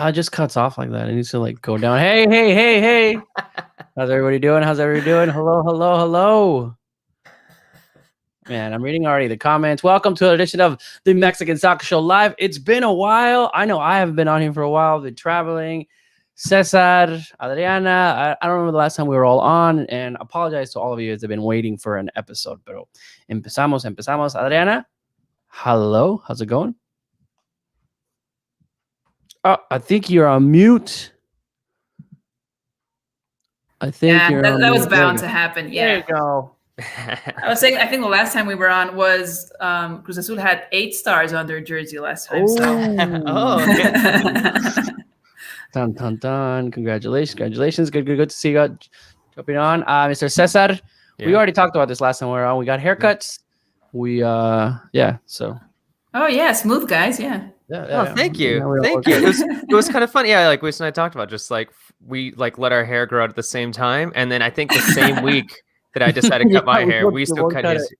it just cuts off like that. It needs to like go down. Hey. How's everybody doing? Hello. Man, I'm reading already the comments. Welcome to an edition of the Mexican Soccer Show Live. It's been a while. I know I haven't been on here for a while. I've been traveling. Cesar, Adriana, I don't remember the last time we were all on, and apologize to all of you as I've been waiting for an episode. Pero empezamos. Adriana, hello. How's it going? Oh, I think you're on mute. That was bound to happen. Yeah. There you go. I was saying, I think the last time we were on was Cruz Azul had 8 stars on their jersey last time. Dun. Congratulations. Good to see you guys jumping on. Mr. Cesar, we already talked about this last time we were on. We got haircuts. So. Oh yeah, smooth guys. Yeah. Thank you. It was kind of fun. Yeah, like Luis and I talked about, just like we like let our hair grow out at the same time, and then I think the same week that I decided to cut my hair, we still cut his. It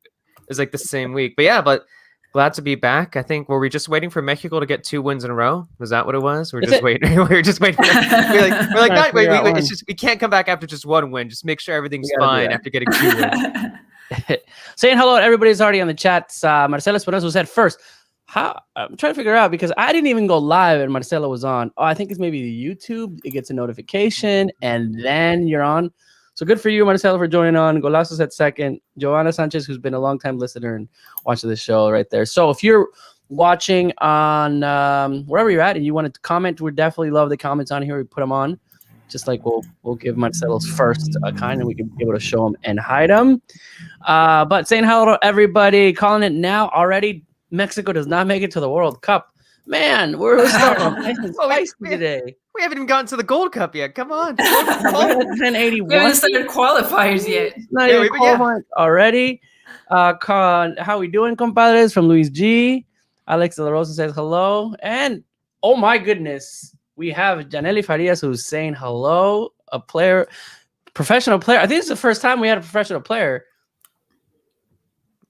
was like the same week, but glad to be back. I think were we just waiting for Mexico to get 2 wins in a row? Was that what it was? We're just waiting. We're just waiting. We're like, wait. It's just we can't come back after just 1 win. Just make sure everything's fine after getting 2 wins. Saying hello, everybody's already on the chat. Marcelo Esperanza said first. I'm trying to figure out because I didn't even go live and Marcelo was on. Oh, I think it's maybe the YouTube. It gets a notification and then you're on. So good for you, Marcelo, for joining on. Golazos at second. Joanna Sanchez, who's been a long-time listener and watching the show right there. So if you're watching on wherever you're at and you wanted to comment, we definitely love the comments on here. We put them on. Just like we'll give Marcelo's first kind and we can be able to show them and hide them. But saying hello to everybody, calling it now already. Mexico does not make it to the World Cup. Man, we're starting nice and spicy today. We haven't even gotten to the Gold Cup yet. Come on. 1081. We haven't started qualifiers yet. Not even qualified already. How we doing, compadres? From Luis G. Alex De La Rosa says hello. And, oh my goodness, we have Janely Farias who's saying hello. A player, professional player. I think it's the first time we had a professional player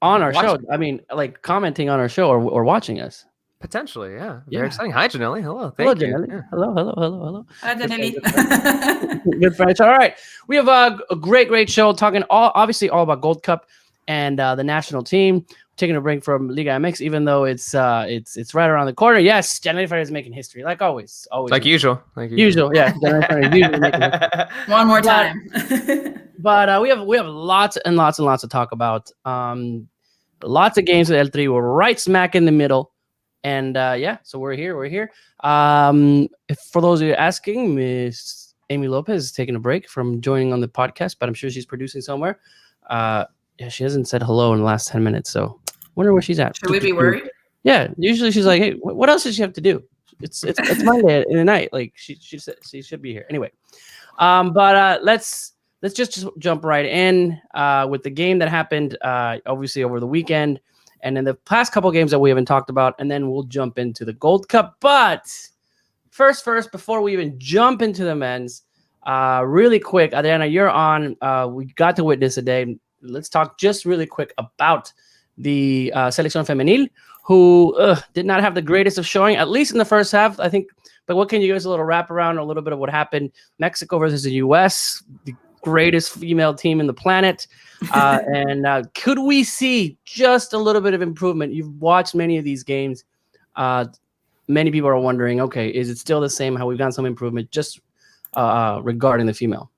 on our show. I mean, like commenting on our show or watching us. Potentially, yeah. Very exciting. Hi, Janelle. Hello. Thank you. Janelle. Yeah. Hello. Hi, Janelle. Good friends. All right. We have a great show talking obviously all about Gold Cup and the national team. Taking a break from Liga MX, even though it's right around the corner. Yes, Janelle Farias is making history, like always. Like usual. Yeah. One more time. But we have lots and lots to talk about. Lots of games with El Tri. We're right smack in the middle. And so we're here. For those of you asking, Miss Amy Lopez is taking a break from joining on the podcast, but I'm sure she's producing somewhere. She hasn't said hello in the last 10 minutes, so wonder where she's at. Should we be worried? Yeah, usually she's like, hey, what else does she have to do? It's Monday in the night. Like she should be here anyway. But let's just jump right in with the game that happened obviously over the weekend. And in the past couple games that we haven't talked about, and then we'll jump into the Gold Cup. But first, before we even jump into the men's, really quick, Adriana, you're on. We got to witness a day. Let's talk just really quick about the Selección Femenil, who did not have the greatest of showing, at least in the first half, I think. But what can you give us a little wrap around, a little bit of what happened? Mexico versus the U.S., the greatest female team in the planet. And could we see just a little bit of improvement? You've watched many of these games. Many people are wondering, okay, is it still the same? How we've gotten some improvement just regarding the female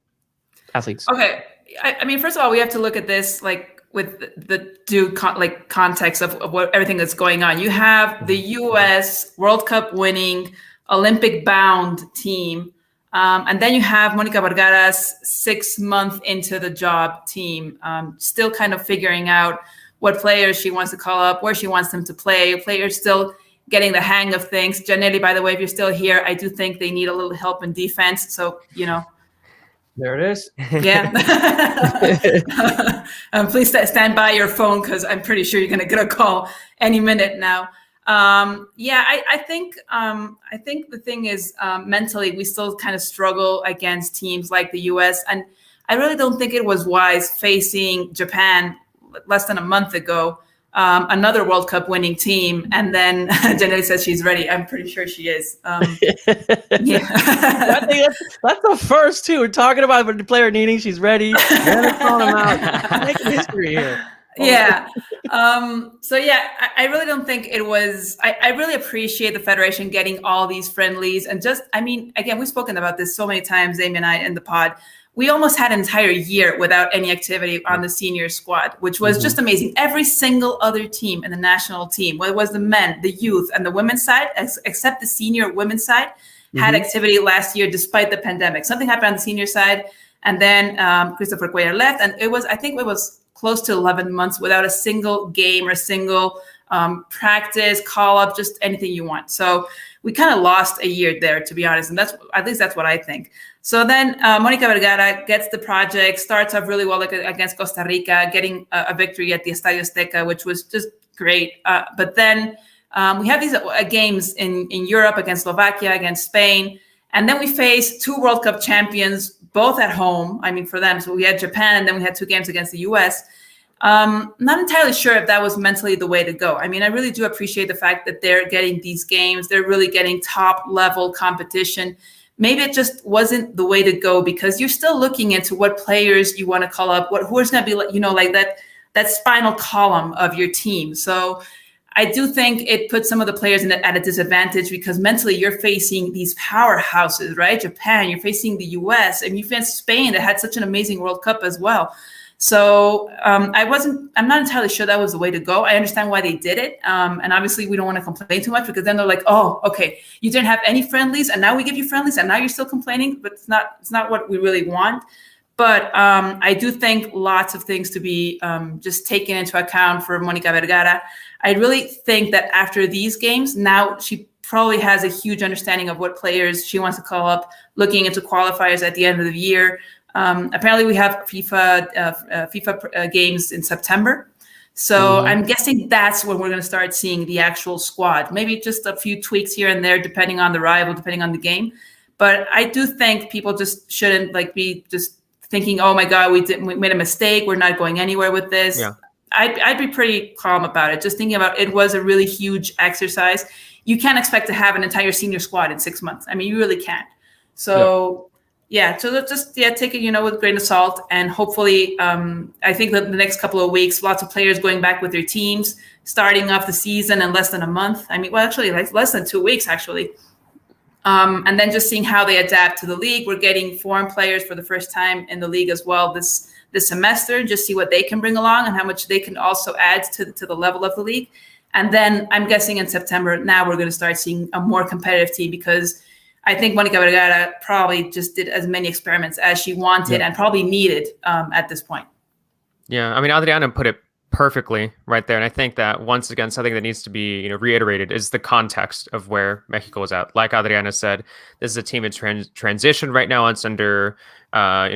athletes? Okay. I mean, first of all, we have to look at this like with the due context of what everything that's going on. You have the U.S. World Cup winning, Olympic bound team. And then you have Monica Vergara's 6 month into the job team, still kind of figuring out what players she wants to call up, where she wants them to play. Players still getting the hang of things. Janely, by the way, if you're still here, I do think they need a little help in defense. So, there it is. Yeah. Please stand by your phone because I'm pretty sure you're going to get a call any minute now. I think the thing is mentally we still kind of struggle against teams like the U.S. and I really don't think it was wise facing Japan less than a month ago another World Cup winning team. And then Janelle says she's ready. I'm pretty sure she is. Yeah. I think that's the first too. We're talking about the player needing. She's ready. They're calling them out. Making history here. Yeah. So yeah, I really don't think it was, I really appreciate the Federation getting all these friendlies and just, I mean, again, we've spoken about this so many times, Amy and I in the pod. We almost had an entire year without any activity on the senior squad, which was just amazing. Every single other team in the national team, whether it was the men, the youth, and the women's side, except the senior women's side, had activity last year despite the pandemic. Something happened on the senior side, and then Christopher Cuellar left, and I think it was close to 11 months without a single game or a single practice, call up, just anything you want. So we kind of lost a year there, to be honest. And at least that's what I think. So then Mónica Vergara gets the project, starts off really well against Costa Rica, getting a victory at the Estadio Azteca, which was just great. But then we have these games in Europe against Slovakia, against Spain. And then we face 2 World Cup champions, both at home. I mean, for them. So we had Japan, and then we had 2 games against the US. Not entirely sure if that was mentally the way to go. I mean, I really do appreciate the fact that they're getting these games. They're really getting top level competition. Maybe it just wasn't the way to go because you're still looking into what players you want to call up, who's going to be, like that spinal column of your team. So I do think it puts some of the players at a disadvantage because mentally you're facing these powerhouses, right? Japan, you're facing the US, and you face Spain that had such an amazing World Cup as well. So I'm not entirely sure that was the way to go. I understand why they did it. And obviously we don't want to complain too much because then they're like, oh, okay, you didn't have any friendlies and now we give you friendlies and now you're still complaining, but it's not what we really want. But I do think lots of things to be just taken into account for Mónica Vergara. I really think that after these games, now she probably has a huge understanding of what players she wants to call up, looking into qualifiers at the end of the year. Apparently we have FIFA games in September. So I'm guessing that's when we're going to start seeing the actual squad. Maybe just a few tweaks here and there, depending on the rival, depending on the game. But I do think people just shouldn't be just thinking, oh my God, we made a mistake. We're not going anywhere with this. Yeah. I'd be pretty calm about it. Just thinking about it was a really huge exercise. You can't expect to have an entire senior squad in 6 months. I mean, you really can't. So so let's just take it, with a grain of salt. And hopefully, I think that the next couple of weeks, lots of players going back with their teams, starting off the season in less than a month. I mean, well, actually, like less than 2 weeks, actually. And then just seeing how they adapt to the league. We're getting foreign players for the first time in the league as well this semester, just see what they can bring along and how much they can also add to the level of the league. And then I'm guessing in September, now we're going to start seeing a more competitive team because I think Mónica Vergara probably just did as many experiments as she wanted and probably needed at this point. Yeah, I mean, Adriana put it perfectly right there. And I think that once again, something that needs to be reiterated is the context of where Mexico is at. Like Adriana said, this is a team in transition right now. It's under a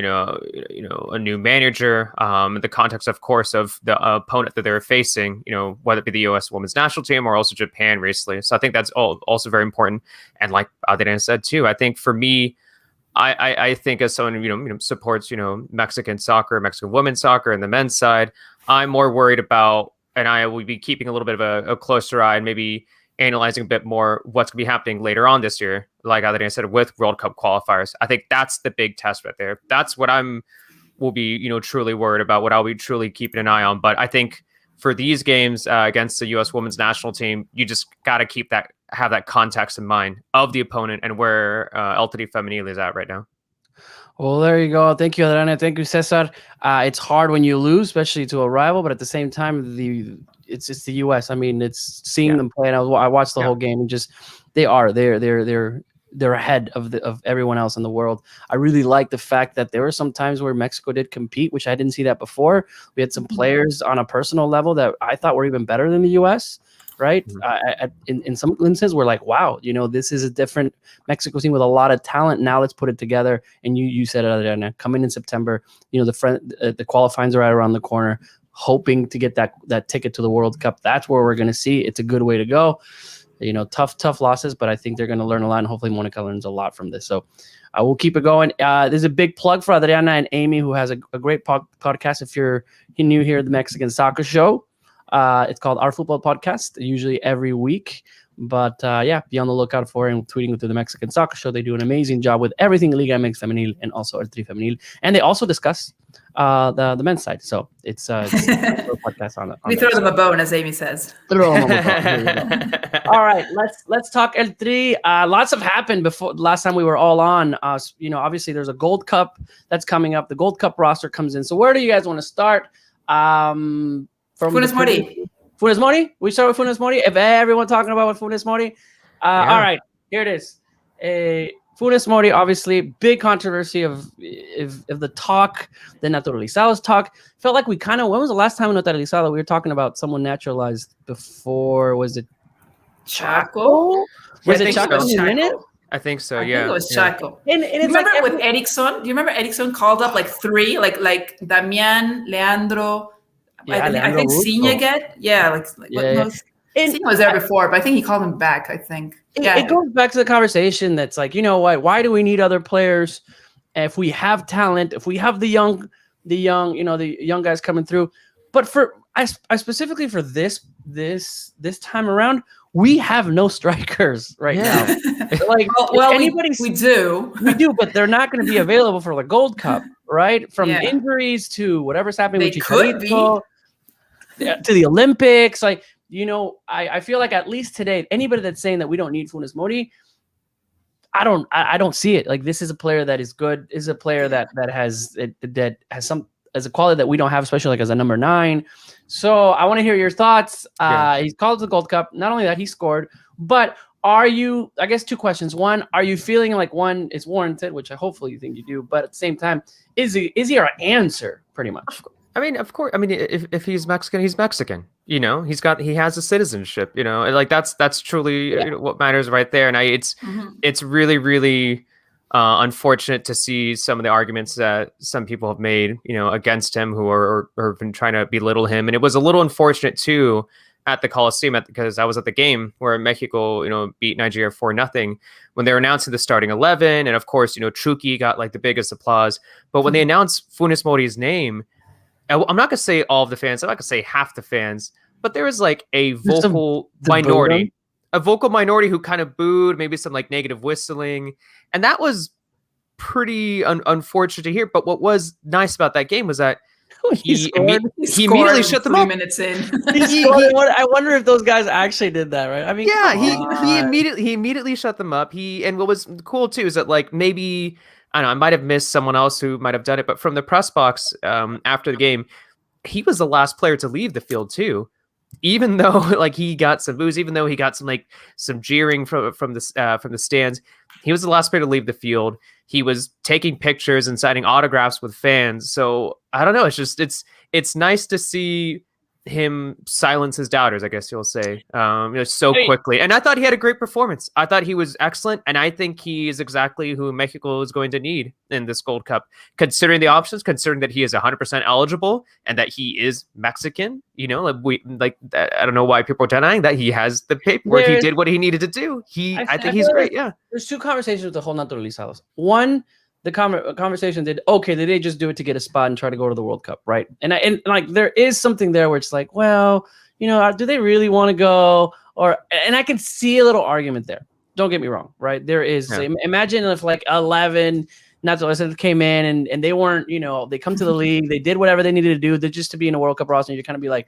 new manager. The context, of course, of the opponent that they're facing, whether it be the U.S. women's national team or also Japan recently. So I think that's also very important. And like Adriana said too, I think for me, I think as someone who supports Mexican soccer, Mexican women's soccer, and the men's side, I'm more worried about, and I will be keeping a little bit of a closer eye and maybe analyzing a bit more what's going to be happening later on this year. Like Adriana said, with World Cup qualifiers, I think that's the big test right there. That's what will be truly worried about. What I'll be truly keeping an eye on. But I think for these games against the U.S. women's national team, you just got to have that context in mind of the opponent and where El Tri Femenil is at right now. Well, there you go. Thank you, Adriana. Thank you, Cesar. It's hard when you lose, especially to a rival, but at the same time, it's the U.S. I mean, it's seeing them play, and I watched the whole game, and just they're ahead of everyone else in the world. I really like the fact that there were some times where Mexico did compete, which I didn't see that before. We had some players on a personal level that I thought were even better than the U.S., right? In some instances, we're like, wow, this is a different Mexico team with a lot of talent. Now let's put it together. And you said it, Adriana, coming in September, the qualifyings are right around the corner, hoping to get that ticket to the World Cup. That's where we're going to see. It's a good way to go. Tough losses, but I think they're going to learn a lot, and hopefully Mónica learns a lot from this. So I will keep it going. There's a big plug for Adriana and Amy, who has a great podcast. If you're new here at the Mexican Soccer Show, It's called Our Football Podcast, usually every week. But be on the lookout for it and tweeting through the Mexican Soccer Show. They do an amazing job with everything Liga MX Femenil and also El Tri Femenil. And they also discuss the men's side. So it's a podcast on we throw them a bone, as Amy says. Throw them a bone. All right, let's talk El Tri. Lots have happened before last time we were all on. Obviously there's a Gold Cup that's coming up. The Gold Cup roster comes in. So where do you guys want to start? From Funes Mori. Funes Mori? We start with Funes Mori? If everyone talking about Funes Mori? All right, here it is. Funes Mori, obviously, big controversy of the talk, the naturalizados talk. Felt like we when was the last time in naturalizado we were talking about someone naturalized before? Was it Chaco? Was it Chaco? I think so, I think it was Chaco. And it's remember with Erickson? Do you remember Erickson called up like 3, like Damian, Leandro, I think Senior get? Yeah, Senior was there before, but I think he called him back, I think. It goes back to the conversation that's like, you know what? Why do we need other players if we have talent, if we have the young guys coming through? But I specifically for this time around, we have no strikers right now. We do, but they're not going to be available for the Gold Cup, right? From injuries to whatever's happening with Chicharito, to the Olympics. Like, I feel like at least today, anybody that's saying that we don't need Funes Mori, I don't see it. Like, this is a player that is good. Is a player that has a quality that we don't have, especially like as a number 9. So I want to hear your thoughts. He's called to the Gold Cup. Not only that, he scored, but are you, I guess 2 questions. One, are you feeling like one is warranted, which I hopefully you think you do, but at the same time, is he our answer pretty much? I mean, of course. I mean, if he's Mexican, he's Mexican. He has a citizenship. Like that's truly what matters right there. And it's really, really unfortunate to see some of the arguments that some people have made, against him, who are been trying to belittle him. And it was a little unfortunate too at the Coliseum because I was at the game where Mexico, beat Nigeria 4-0 when they were announcing the starting 11, and of course, Chucky got like the biggest applause. But when they announced Funes Mori's name, I'm not gonna say all of the fans. I'm not gonna say half the fans, but there was like a vocal minority who kind of booed, maybe some like negative whistling, and that was pretty unfortunate to hear. But what was nice about that game was that he immediately shut them 3 up. minutes in. I wonder if those guys actually did that, right? I mean, he immediately shut them up. And what was cool too is that like maybe. I don't know, I might have missed someone else who might have done it, but from the press box after the game, he was the last player to leave the field too. Even though like he got some boos, even though he got some jeering from the stands, he was the last player to leave the field. He was taking pictures and signing autographs with fans. So I don't know. It's nice to see him silence his doubters, I guess you'll say, so quickly. And I thought he had a great performance. I thought he was excellent, and I think he is exactly who Mexico is going to need in this Gold Cup, considering the options, considering that he is 100% eligible and that he is Mexican. I don't know why people are denying that he has the paperwork. He did what he needed to do. I think he's great. Yeah. There's 2 conversations with the whole naturalizados. One, the conversation did they just do it to get a spot and try to go to the World Cup, right? And like there is something there where it's like, well, do they really want to go? And I can see a little argument there. Don't get me wrong, right? There is. Yeah. Imagine if like 11 naturalizados came in and they weren't, they come to the league, they did whatever they needed to do just to be in a World Cup roster. And you kind of be like,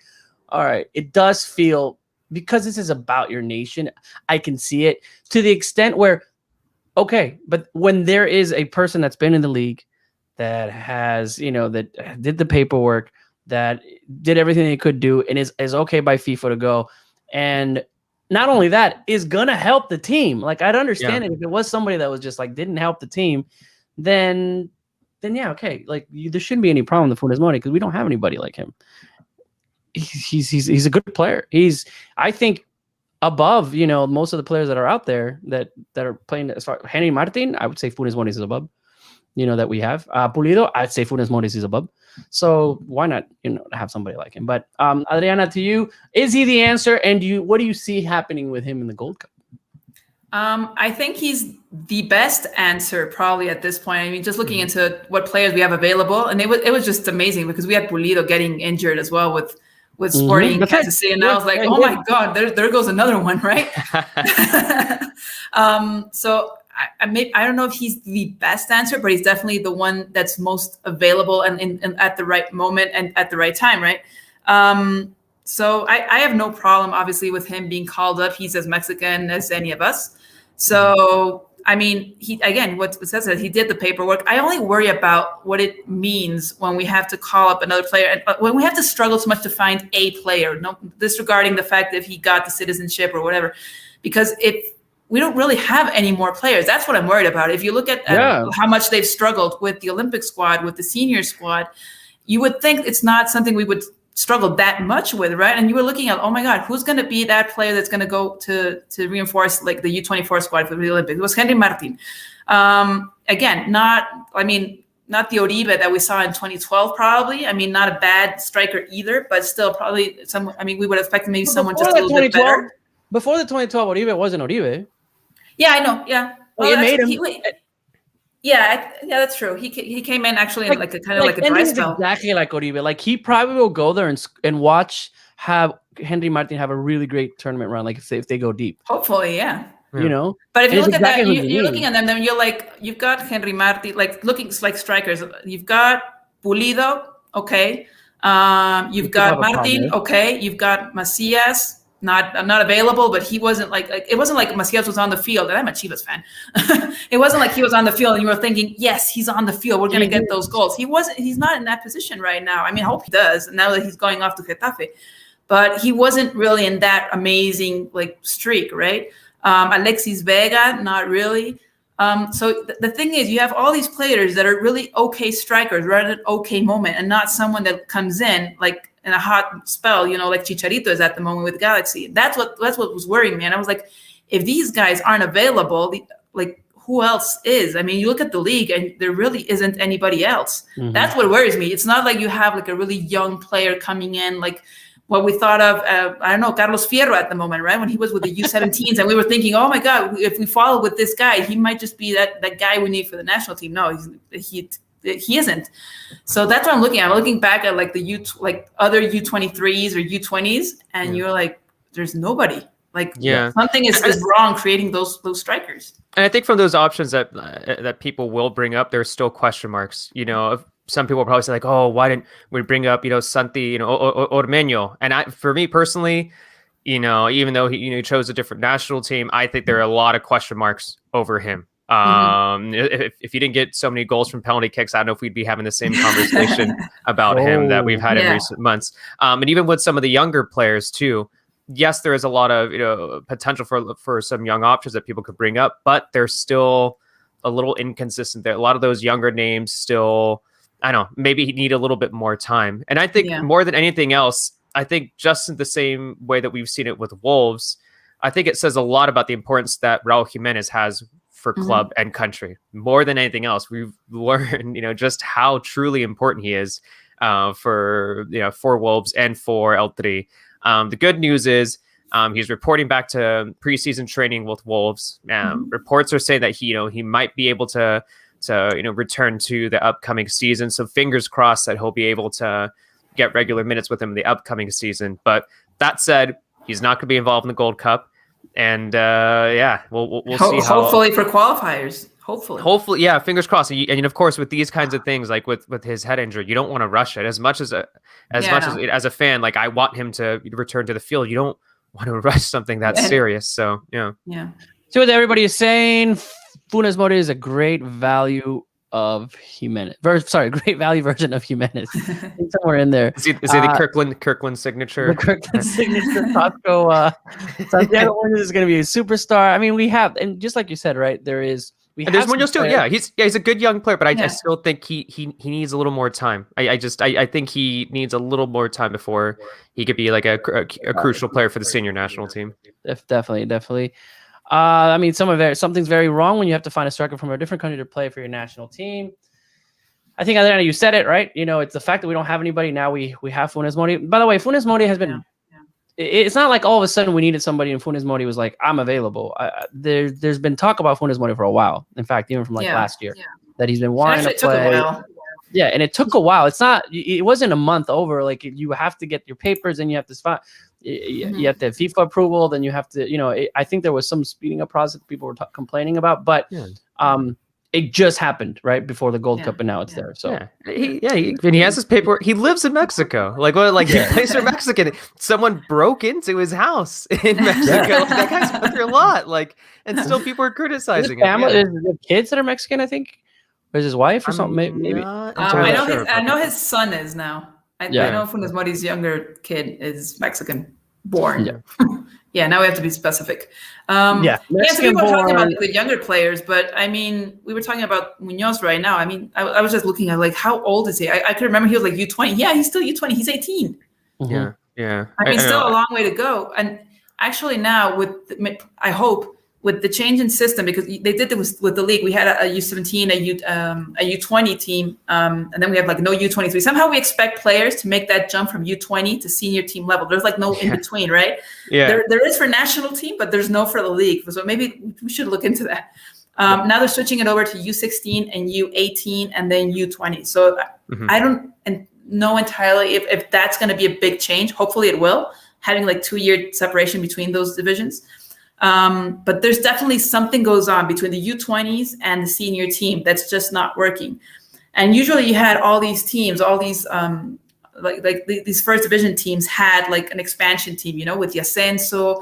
all right, it does feel, because this is about your nation, I can see it to the extent where. Okay, but when there is a person that's been in the league that has, that did the paperwork, that did everything they could do, and is okay by FIFA to go, and not only that, is gonna help the team. Like, I'd understand it if it was somebody that was just like didn't help the team, then yeah, okay, like there shouldn't be any problem with Funes Mori because we don't have anybody like him. He's a good player. I think. Above, most of the players that are out there that are playing as far Henry Martin, I would say Funes Mori is above, that we have. Pulido, I'd say Funes Mori is above. So why not, have somebody like him? But Adriana, to you, is he the answer? And what do you see happening with him in the Gold Cup? I think he's the best answer probably at this point. I mean, just looking into what players we have available, and it was just amazing because we had Pulido getting injured as well with with Sporting That's Kansas City, and I was like, oh my God, there goes another one, right? So I don't know if he's the best answer, but he's definitely the one that's most available and at the right moment and at the right time, right? So I have no problem, obviously, with him being called up. He's as Mexican as any of us. So, I mean, what it says is he did the paperwork. I only worry about what it means when we have to call up another player and when we have to struggle so much to find a player, no, disregarding the fact that if he got the citizenship or whatever, because if we don't really have any more players, that's what I'm worried about. If you look at how much they've struggled with the Olympic squad, with the senior squad, you would think it's not something we would struggle that much with, right? And you were looking at, oh my God, who's going to be that player that's going to go to reinforce like the U24 squad for the Olympics? It was Henry Martin. Again, not the Oribe that we saw in 2012, probably. I mean, not a bad striker either, but still probably we would expect maybe someone just a little bit better. Before the 2012 Oribe wasn't Oribe. Yeah, I know. Yeah. Well, made him. Yeah, that's true. He came in actually in like a kind of like a dry spell. Exactly like Oribe. Like he probably will go there and watch have Henry Martin have a really great tournament run. Like if they go deep. Hopefully, yeah. You know. But if you look at that, you're looking at them, then you're like, you've got Henry Martin, like looking like strikers. You've got Pulido, okay. You've got Martin, okay. You've got Macias. Not available, but he wasn't like it wasn't like Macias was on the field, and I'm a Chivas fan. It wasn't like he was on the field and you were thinking, yes, he's on the field, we're gonna get those goals. He's not in that position right now. I mean, I hope he does now that he's going off to Getafe. But he wasn't really in that amazing like streak, right? Alexis Vega, not really. So the thing is, you have all these players that are really okay strikers, right at an okay moment, and not someone that comes in like in a hot spell, you know, like Chicharito is at the moment with Galaxy. That's what was worrying me. And I was like, if these guys aren't available, like who else is? I mean, you look at the league and there really isn't anybody else. Mm-hmm. That's what worries me. It's not like you have like a really young player coming in, like what we thought of, I don't know, Carlos Fierro at the moment, right? When he was with the U17s and we were thinking, oh my God, if we follow with this guy, he might just be that guy we need for the national team. No, he isn't. So that's what I'm looking at. I'm looking back at like other U23s or U20s, and you're like, there's nobody. Like something is wrong creating those strikers. And I think from those options that people will bring up, there's still question marks. You know, some people will probably say like, oh, why didn't we bring up, Santi, Ormeño? And for me personally, even though he chose a different national team, I think there are a lot of question marks over him. If he didn't get so many goals from penalty kicks, I don't know if we'd be having the same conversation about him that we've had in recent months. And even with some of the younger players too, yes, there is a lot of potential for some young options that people could bring up, but they're still a little inconsistent there. A lot of those younger names still, I don't know, maybe need a little bit more time. And I think more than anything else, I think just in the same way that we've seen it with Wolves, I think it says a lot about the importance that Raul Jimenez has for club and country. More than anything else, we've learned, just how truly important he is for Wolves and for El Tri. The good news is he's reporting back to preseason training with Wolves. Reports are saying that he might be able to return to the upcoming season. So fingers crossed that he'll be able to get regular minutes with him in the upcoming season. But that said, he's not going to be involved in the Gold Cup. And we'll see how. Hopefully for qualifiers. Hopefully, yeah. Fingers crossed. And of course, with these kinds of things, like with his head injury, you don't want to rush it. As much as a fan, like I want him to return to the field. You don't want to rush something that serious. So yeah. So what everybody is saying, Funes Mori is a great value of Jimenez. Great value version of Jimenez. Somewhere in there. Is he the Kirkland signature? The Kirkland signature. Santiago Munoz is going to be a superstar. I mean, we have, and just like you said, right? There's Munoz too. Yeah, he's a good young player, but I still think he needs a little more time. I think he needs a little more time before he could be like a crucial player for the senior national team. Definitely. I mean, something's very wrong when you have to find a striker from a different country to play for your national team. I think, Adriana, you said it, right? It's the fact that we don't have anybody now. We have Funes Mori. By the way, Funes Mori has been. It's not like all of a sudden we needed somebody and Funes Mori was like, I'm available. There's been talk about Funes Mori for a while. In fact, even from last year, that he's been wanting to play. Yeah, and it took a while. It wasn't a month over. Like you have to get your papers and you have to you have to have FIFA approval. Then you have to, I think there was some speeding up process people were complaining about, but it just happened right before the Gold Cup, and now it's there. So he has his paperwork. He lives in Mexico. Like he plays for Mexican. Someone broke into his house in Mexico. Like, that guy's been through a lot. Like, and still people are criticizing him. There's kids that are Mexican, I think. Or his wife or something? Maybe. I know his son is now. I know Funes Mori's younger kid is Mexican born. Yeah. Now we have to be specific. So people are talking about the younger players, but I mean, we were talking about Munoz right now. I mean, I was just looking at like, how old is he? I could remember he was like U20. Yeah, he's still U20. He's 18. Yeah. I mean, still a long way to go. And actually now I hope with the change in system, because they did this with the league, we had a U17, a U20 team, and then we have like no U23. Somehow we expect players to make that jump from U20 to senior team level. There's like no in between, right? Yeah. There is for national team, but there's no for the league. So maybe we should look into that. Now they're switching it over to U16 and U18 and then U20. So I don't know entirely if that's going to be a big change. Hopefully it will, having like 2-year separation between those divisions. But there's definitely something goes on between the U20s and the senior team that's just not working. And usually you had all these teams, all these these first division teams had like an expansion team, with the Ascenso,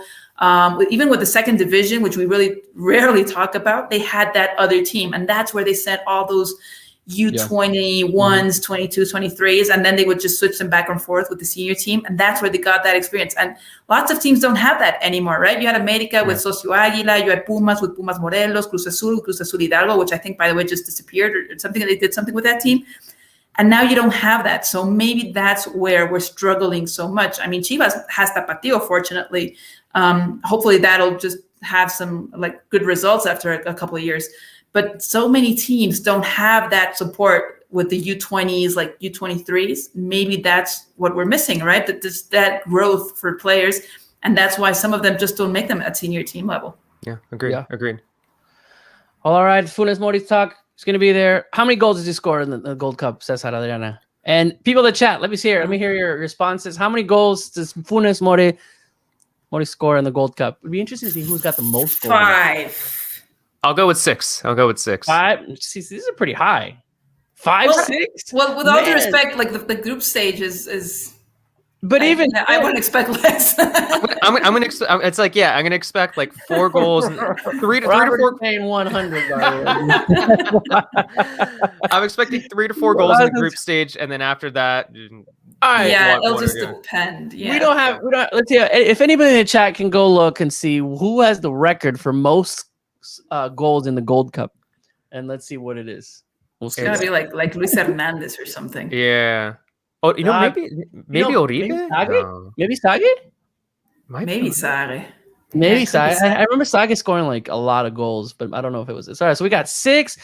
even with the second division, which we really rarely talk about, they had that other team. And that's where they sent all those U21s, 22s, 23s, and then they would just switch them back and forth with the senior team. And that's where they got that experience. And lots of teams don't have that anymore, right? You had America with Socio Águila, you had Pumas with Pumas Morelos, Cruz Azul Hidalgo, which I think, by the way, just disappeared or something. They did something with that team. And now you don't have that. So maybe that's where we're struggling so much. I mean, Chivas has Tapatio, fortunately. Hopefully that'll just have some like good results after a couple of years. But so many teams don't have that support with the U20s, like U23s. Maybe that's what we're missing, right? That growth for players. And that's why some of them just don't make them at senior team level. Yeah, agreed. All right, Funes Mori talk. He's going to be there. How many goals does he score in the Gold Cup, Cesar Adriana? And people in the chat, let me hear your responses. How many goals does Funes Mori score in the Gold Cup? It'd be interesting to see who's got the most goals. 5. I'll go with 6. 5. See, these are pretty high. 5, 6. Well, with all due respect, like the group stage is. But I wouldn't expect less. I'm gonna. It's like I'm gonna expect like 4 goals, and 3 to 4. Paying 100. I'm expecting 3 to 4 goals in the group stage, and then after that. It'll just depend. Yeah. We don't. Let's see if anybody in the chat can go look and see who has the record for most goals in the Gold Cup, and let's see what it is. It's gotta be like Luis Hernandez or something. Yeah. Oh, maybe Oribe. Maybe Sage. Maybe Sage. Maybe Sage. I remember Sage scoring like a lot of goals, but I don't know if it was this. All right, so we got 6.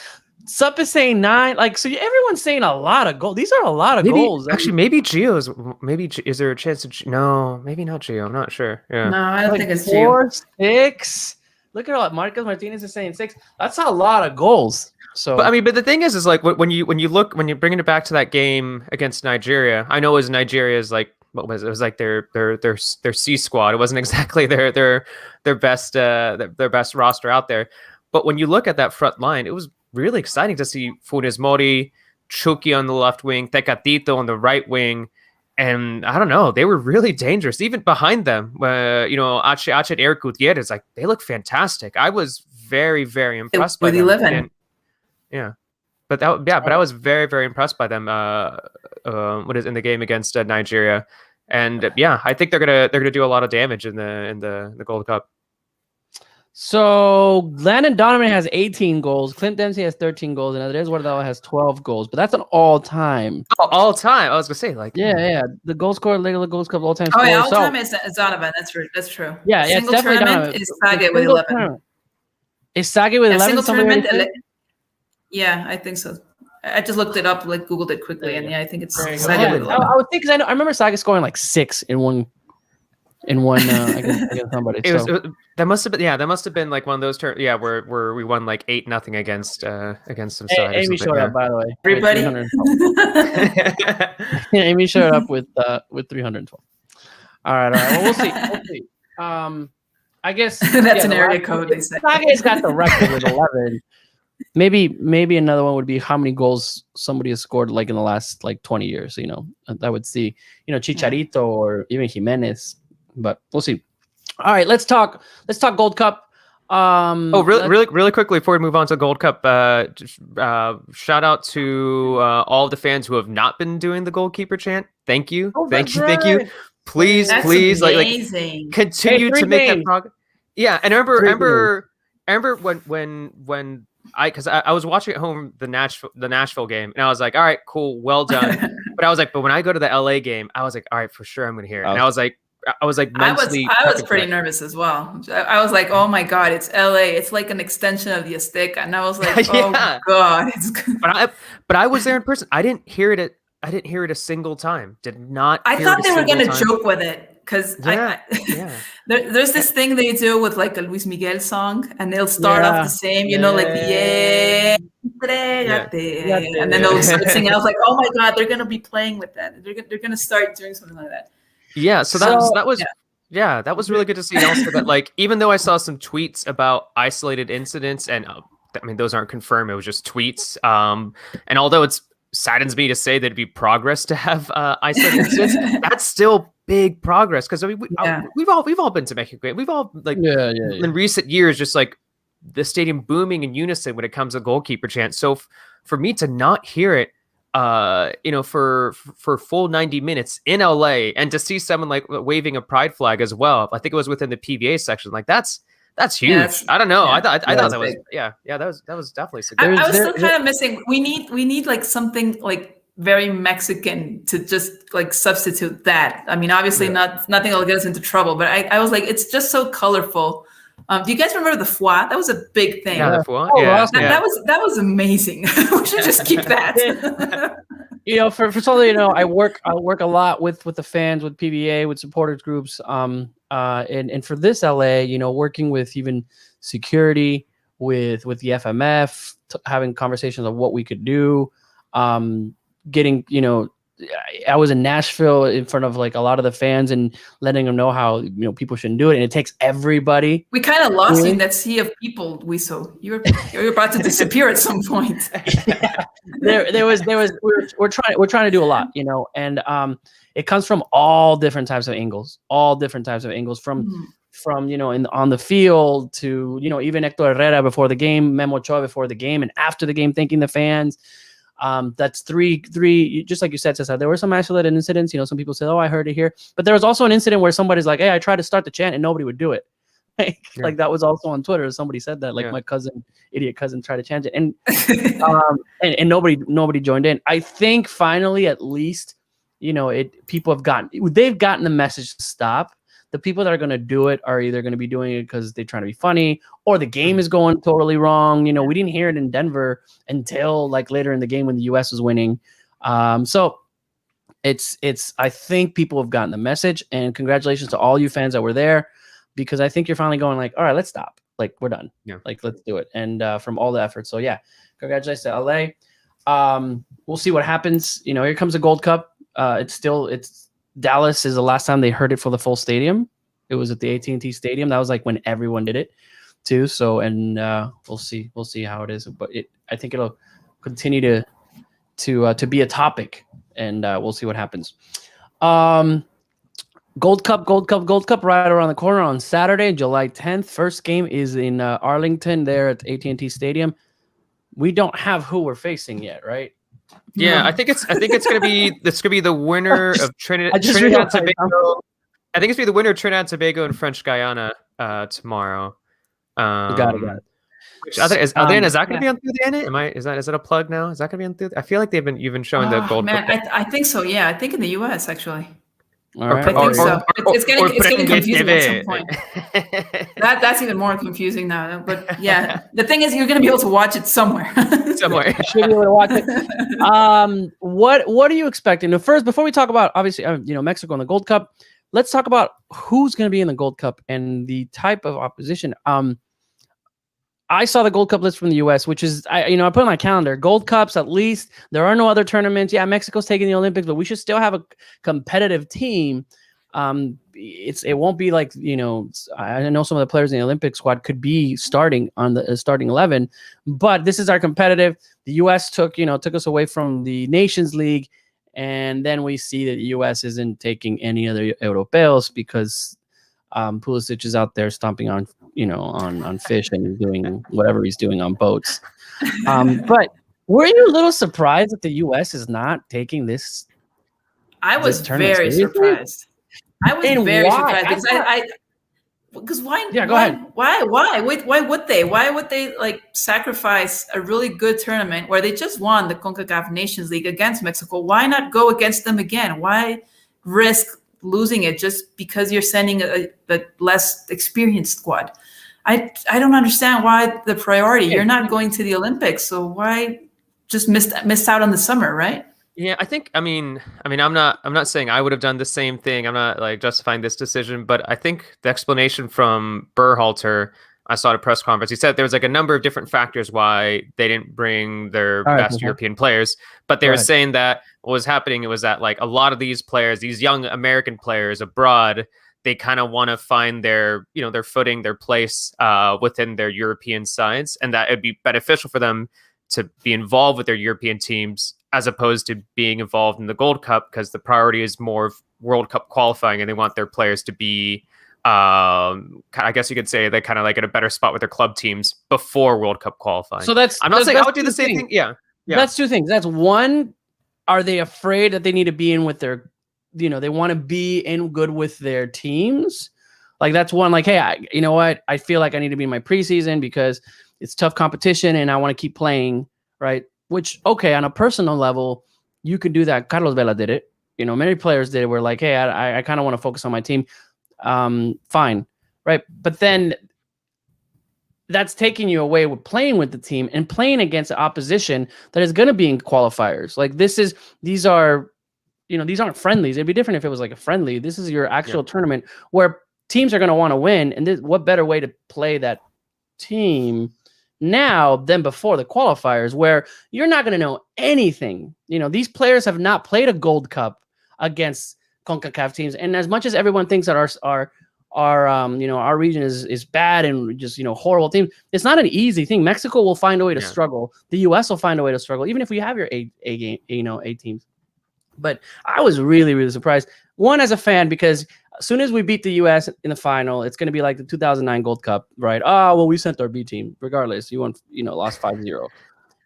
Sup is saying 9. Like, so everyone's saying a lot of goals. These are a lot of goals. Actually, maybe Gio's. Maybe is there a chance of? No, maybe not Gio. I'm not sure. Yeah. No, I don't think it's 4, 6. Look at all that. Marcos Martinez is saying 6. That's a lot of goals. So, but the thing is like when you're bringing it back to that game against Nigeria. I know it was Nigeria's like what was it? It was like their C squad. It wasn't exactly their best roster out there. But when you look at that front line, it was really exciting to see Funes Mori, Chucky on the left wing, Tecatito on the right wing. And I don't know, they were really dangerous. Even behind them, Ache Eric Gutierrez, like they look fantastic. I was very, very impressed by them. But I was very, very impressed by them. In the game against Nigeria, and I think they're gonna do a lot of damage in the Gold Cup. So Landon Donovan has 18 goals. Clint Dempsey has 13 goals, and Andres Guardado has 12 goals. But that's an all-time. All time. I was gonna say the goal scorer, League Goals Cup all-time. Oh yeah, all-time is Donovan. That's true. Yeah, single it's definitely tournament Donovan. is Sage with 11. Is Sage with 11? Single tournament. Yeah, I think so. I just looked it up, like Googled it quickly, and I think it's Sage with 11. I would think because I remember Sage scoring like 6 in one. in one against somebody. That must have been like one of those turns. Yeah, where we won like 8-0 against some side. Amy showed up, by the way. Everybody. Amy showed up with 312. All right. Well, we'll see. I guess that's an area code. They say Sage's got the record with 11. Maybe another one would be how many goals somebody has scored like in the last like 20 years. I would see Chicharito or even Jimenez, but we'll see. All right, let's talk Gold Cup. Really quickly before we move on to Gold Cup, shout out to all of the fans who have not been doing the goalkeeper chant. Thank you. Thank you. Please, like continue to make that progress. Yeah, and I remember when because I was watching at home the Nashville game, and I was like, all right, cool, well done. but when I go to the LA game, I was like, all right, for sure I'm gonna hear it. And I was like mentally I was pretty nervous as well. I was like, oh my God, it's LA. It's like an extension of the Azteca. And I was like, oh God, it's good. But I was there in person. I didn't hear it a single time. Did not. I thought they were gonna joke with it. Because there's this thing they do with like a Luis Miguel song, and they'll start off the same, like and then they'll start singing. I was like, oh my God, they're gonna be playing with that. They're gonna start doing something like that. Yeah, so that was really good to see. And also that like even though I saw some tweets about isolated incidents, and I mean those aren't confirmed, it was just tweets. And although it saddens me to say that it'd be progress to have isolated incidents, that's still big progress because I mean we've all been to Mexico. We've all like in recent years just like the stadium booming in unison when it comes to goalkeeper chant. So for me to not hear it, for full 90 minutes in LA and to see someone like waving a pride flag as well, I think it was within the PVA section. Like that's huge. I don't know. I thought that was that was definitely significant. I was still kind of missing. We need like something like very Mexican to just like substitute that. I mean, obviously nothing will get us into trouble, but I was like, it's just so colorful. Do you guys remember the foie? That was a big thing. Yeah, the foie. That was amazing. We should just keep that. For so that I work a lot with the fans, with PBA, with supporters groups, and for this LA, working with even security, with the FMF, having conversations of what we could do. Getting, I was in Nashville in front of like a lot of the fans and letting them know how, people shouldn't do it. And it takes everybody. We kind of lost you in that sea of people. You're about to disappear at some point. We're trying to do a lot, and it comes from all different types of angles, from on the field to, even Hector Herrera before the game, Memo Ochoa before the game and after the game, thanking the fans. That's three, just like you said, Cesar, there were some isolated incidents. Some people said, oh, I heard it here. But there was also an incident where somebody's like, hey, I tried to start the chant and nobody would do it. Like that was also on Twitter. Somebody said that, like my idiot cousin tried to chant it. And and nobody joined in. I think finally, at least, people have gotten the message to stop. The people that are going to do it are either going to be doing it because they're trying to be funny or the game is going totally wrong. We didn't hear it in Denver until like later in the game when the US was winning. So I think people have gotten the message, and congratulations to all you fans that were there, because I think you're finally going like, all right, let's stop. Like we're done. Yeah. Like let's do it. And from all the effort. So yeah, congratulations to LA. We'll see what happens. Here comes the Gold Cup. It's Dallas is the last time they heard it for the full stadium. It was at the AT&T Stadium. That was like when everyone did it too. So, and we'll see how it is, but I think it'll continue to be a topic, and we'll see what happens. Gold Cup right around the corner on Saturday, July 10th. First game is in Arlington there at AT&T Stadium. We don't have who we're facing yet, right? Yeah, I think it's gonna be the winner of Trinidad and Tobago. I think it's gonna be the winner of Trinidad and Tobago and French Guyana tomorrow. Got it. Is that gonna be on through the end? Is that a plug now? Is that gonna be on through? I feel like you've been showing the Gold Cup. I think so. Yeah, I think in the US actually. All right. I think so. It's getting confusing at some point. That's even more confusing now. But yeah, the thing is, you're going to be able to watch it somewhere. You should be able to watch it. What are you expecting? First, before we talk about obviously Mexico and the Gold Cup, let's talk about who's going to be in the Gold Cup and the type of opposition. I saw the Gold Cup list from the U.S., which is, I put on my calendar, Gold Cups, at least. There are no other tournaments. Yeah, Mexico's taking the Olympics, but we should still have a competitive team. It won't be like, I know some of the players in the Olympic squad could be starting on the starting 11, but this is our competitive. The U.S. took us away from the Nations League, and then we see that the U.S. isn't taking any other Europeos because Pulisic is out there stomping on fish and doing whatever he's doing on boats. But were you a little surprised that the U.S. is not taking this? I was very surprised. I was very surprised because why? Yeah, go ahead. Why would they? Why would they like sacrifice a really good tournament where they just won the CONCACAF Nations League against Mexico? Why not go against them again? Why risk losing it just because you're sending a less experienced squad? I don't understand why the priority. You're not going to the Olympics, so why just miss out on the summer, right? Yeah, I mean, I'm not saying I would have done the same thing. I'm not like justifying this decision, but I think the explanation from Berhalter, I saw at a press conference, he said there was like a number of different factors why they didn't bring their best European players, but they were saying that what was happening, it was that like a lot of these players, these young American players abroad, they kind of want to find their footing, their place within their European sides, and that it'd be beneficial for them to be involved with their European teams as opposed to being involved in the Gold Cup, because the priority is more of World Cup qualifying, and they want their players to be, I guess you could say, they're kind of like at a better spot with their club teams before World Cup qualifying. So I'm not saying I would do the same thing. Yeah. That's two things. That's one, are they afraid that they need to be in with their, they want to be in good with their teams? Like that's one, like, hey, you know what? I feel like I need to be in my preseason because it's tough competition and I want to keep playing, right? Which, okay, on a personal level, you can do that. Carlos Vela did it. Many players did it. Were like, hey, I kind of want to focus on my team. Fine, right? But then that's taking you away with playing with the team and playing against the opposition that is going to be in qualifiers. Like these aren't friendlies. It'd be different if it was like a friendly. This is your actual tournament where teams are going to want to win. And what better way to play that team now than before the qualifiers, where you're not going to know anything. These players have not played a Gold Cup against CONCACAF teams, and as much as everyone thinks that our region is bad and just horrible teams, it's not an easy thing. Mexico will find a way to struggle. The U.S. will find a way to struggle, even if we have your A teams. But I was really, really surprised. One, as a fan, because as soon as we beat the U.S. in the final, it's going to be like the 2009 Gold Cup, right? Oh, well, we sent our B team. Regardless, you won, lost 5-0.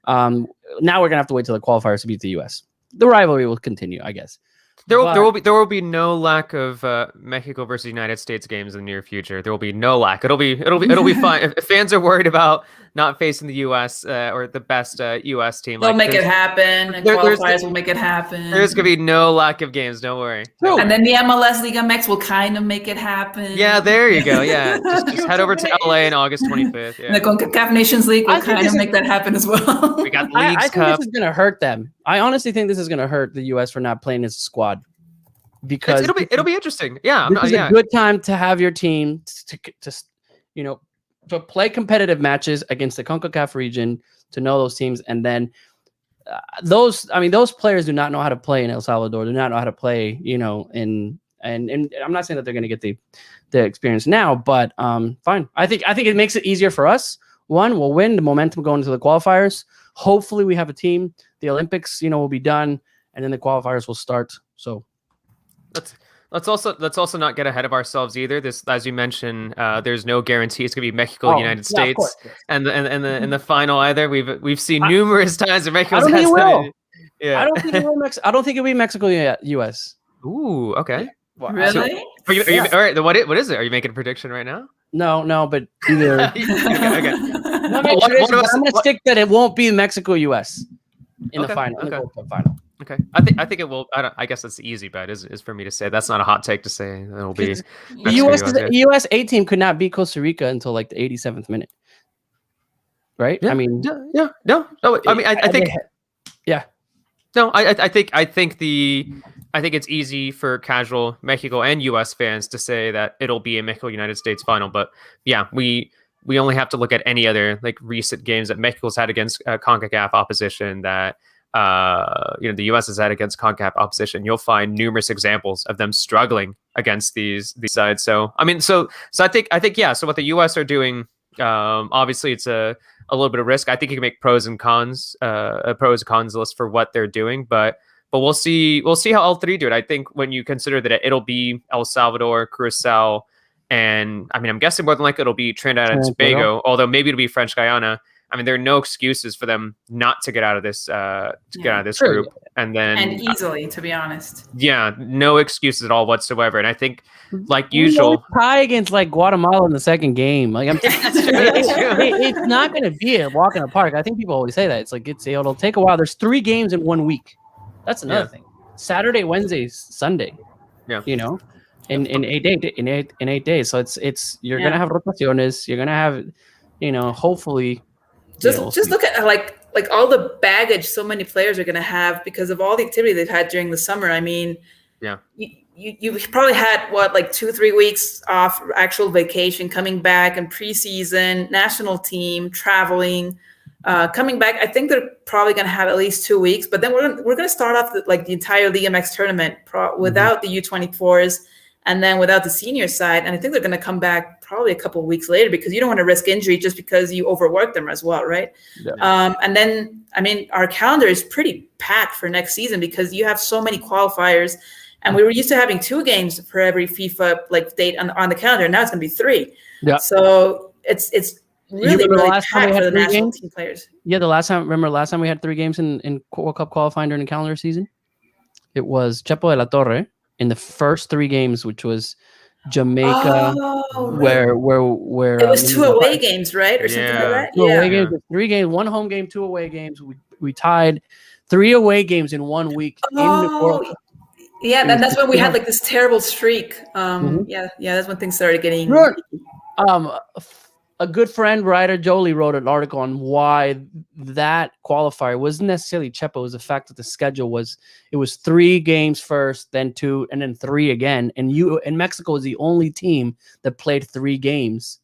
Now we're going to have to wait till the qualifiers to beat the U.S. The rivalry will continue, I guess. There will be no lack of Mexico versus United States games in the near future. There will be no lack. It'll be fine. If fans are worried about not facing the U.S. Or the best U.S. team, they'll make it happen. And qualifiers will make it happen. There's gonna be no lack of games. Don't worry. And then the MLS Liga MX will kind of make it happen. Yeah, there you go. Yeah, just head over to LA on August 25th. Yeah. And the CONCACAF Nations League will kind of make that happen as well. We got the Leagues I Cup. think this is gonna hurt them. I honestly think this is gonna hurt the U.S. for not playing as a squad. Because it'll be interesting. Yeah, it's a good time to have your team to play competitive matches against the CONCACAF region, to know those teams, and then those players do not know how to play in El Salvador, do not know how to play, and I'm not saying that they're going to get the experience now, but fine. I think it makes it easier for us. One, we'll win the momentum going into the qualifiers. Hopefully, we have a team. The Olympics, will be done, and then the qualifiers will start. So. Let's also not get ahead of ourselves either. This, as you mentioned, there's no guarantee it's going to be Mexico, United States, course, yes. and in the final either. We've seen numerous times that Mexico. I don't think it will. Yeah. I don't think it will. I don't think it'll be Mexico, U.S. Ooh, okay. Well, really? All right. What is it? Are you making a prediction right now? No, but either. Okay. I'm going to stick that it won't be Mexico, U.S. in the final, in the World Cup final. Okay, I think it will. I guess that's the easy bet is for me to say. That's not a hot take to say. It'll be the U.S. A team could not beat Costa Rica until like the 87th minute, right? Yeah, I mean, no. I mean, I think, yeah. No, I think the I think it's easy for casual Mexico and U.S. fans to say that it'll be a Mexico-United States final, but yeah, we only have to look at any other like recent games that Mexico's had against CONCACAF opposition, that the U.S. has had against CONCACAF opposition. You'll find numerous examples of them struggling against these sides. So I mean, so I think yeah. So what the U.S. are doing, obviously, it's a little bit of risk. I think you can make pros and cons, a pros and cons list for what they're doing, but we'll see how all three do it. I think when you consider that it'll be El Salvador, Curacao, and I mean, I'm guessing more than likely it'll be Trinidad and Tobago, although maybe it'll be French Guyana. I mean, there are no excuses for them not to get out of this group, and easily, to be honest. Yeah, no excuses at all whatsoever. And I think, like usual, tie against like Guatemala in the second game. Like it's not going to be a walk in the park. I think people always say that. It's like it'll take a while. There's 3 games in 1 week. That's another thing. Saturday, Wednesday, Sunday. Yeah, in 8 days. In 8 days. So it's you're gonna have rotaciones. You're gonna have, hopefully. Just look at like all the baggage so many players are going to have because of all the activity they've had during the summer. I mean, you probably had 2-3 weeks off actual vacation, coming back and preseason, national team, traveling, coming back. I think they're probably going to have at least 2 weeks, but then we're going to start off the entire Liga MX tournament without the U24s. And then without the senior side, and I think they're going to come back probably a couple of weeks later because you don't want to risk injury just because you overwork them as well, right? Yeah. And then, I mean, our calendar is pretty packed for next season because you have so many qualifiers, and we were used to having 2 games for every FIFA date on the calendar. Now it's going to be 3. Yeah. So it's really packed for the national team players. Yeah, last time we had 3 games in World Cup qualifying during the calendar season? It was Chepo de la Torre in the first 3 games, which was Jamaica, where it was 2 away games, right, or something like that. 2 away games, 3 games, 1 home game, 2 away games. We tied 3 away games in 1 week. In the World Cup. Yeah, that's when we had this terrible streak. Yeah, that's when things started getting. A good friend, writer Jolie, wrote an article on why that qualifier wasn't necessarily Chepo. It was the fact that the schedule was 3 games first, then 2, and then 3 again. And Mexico was the only team that played 3 games,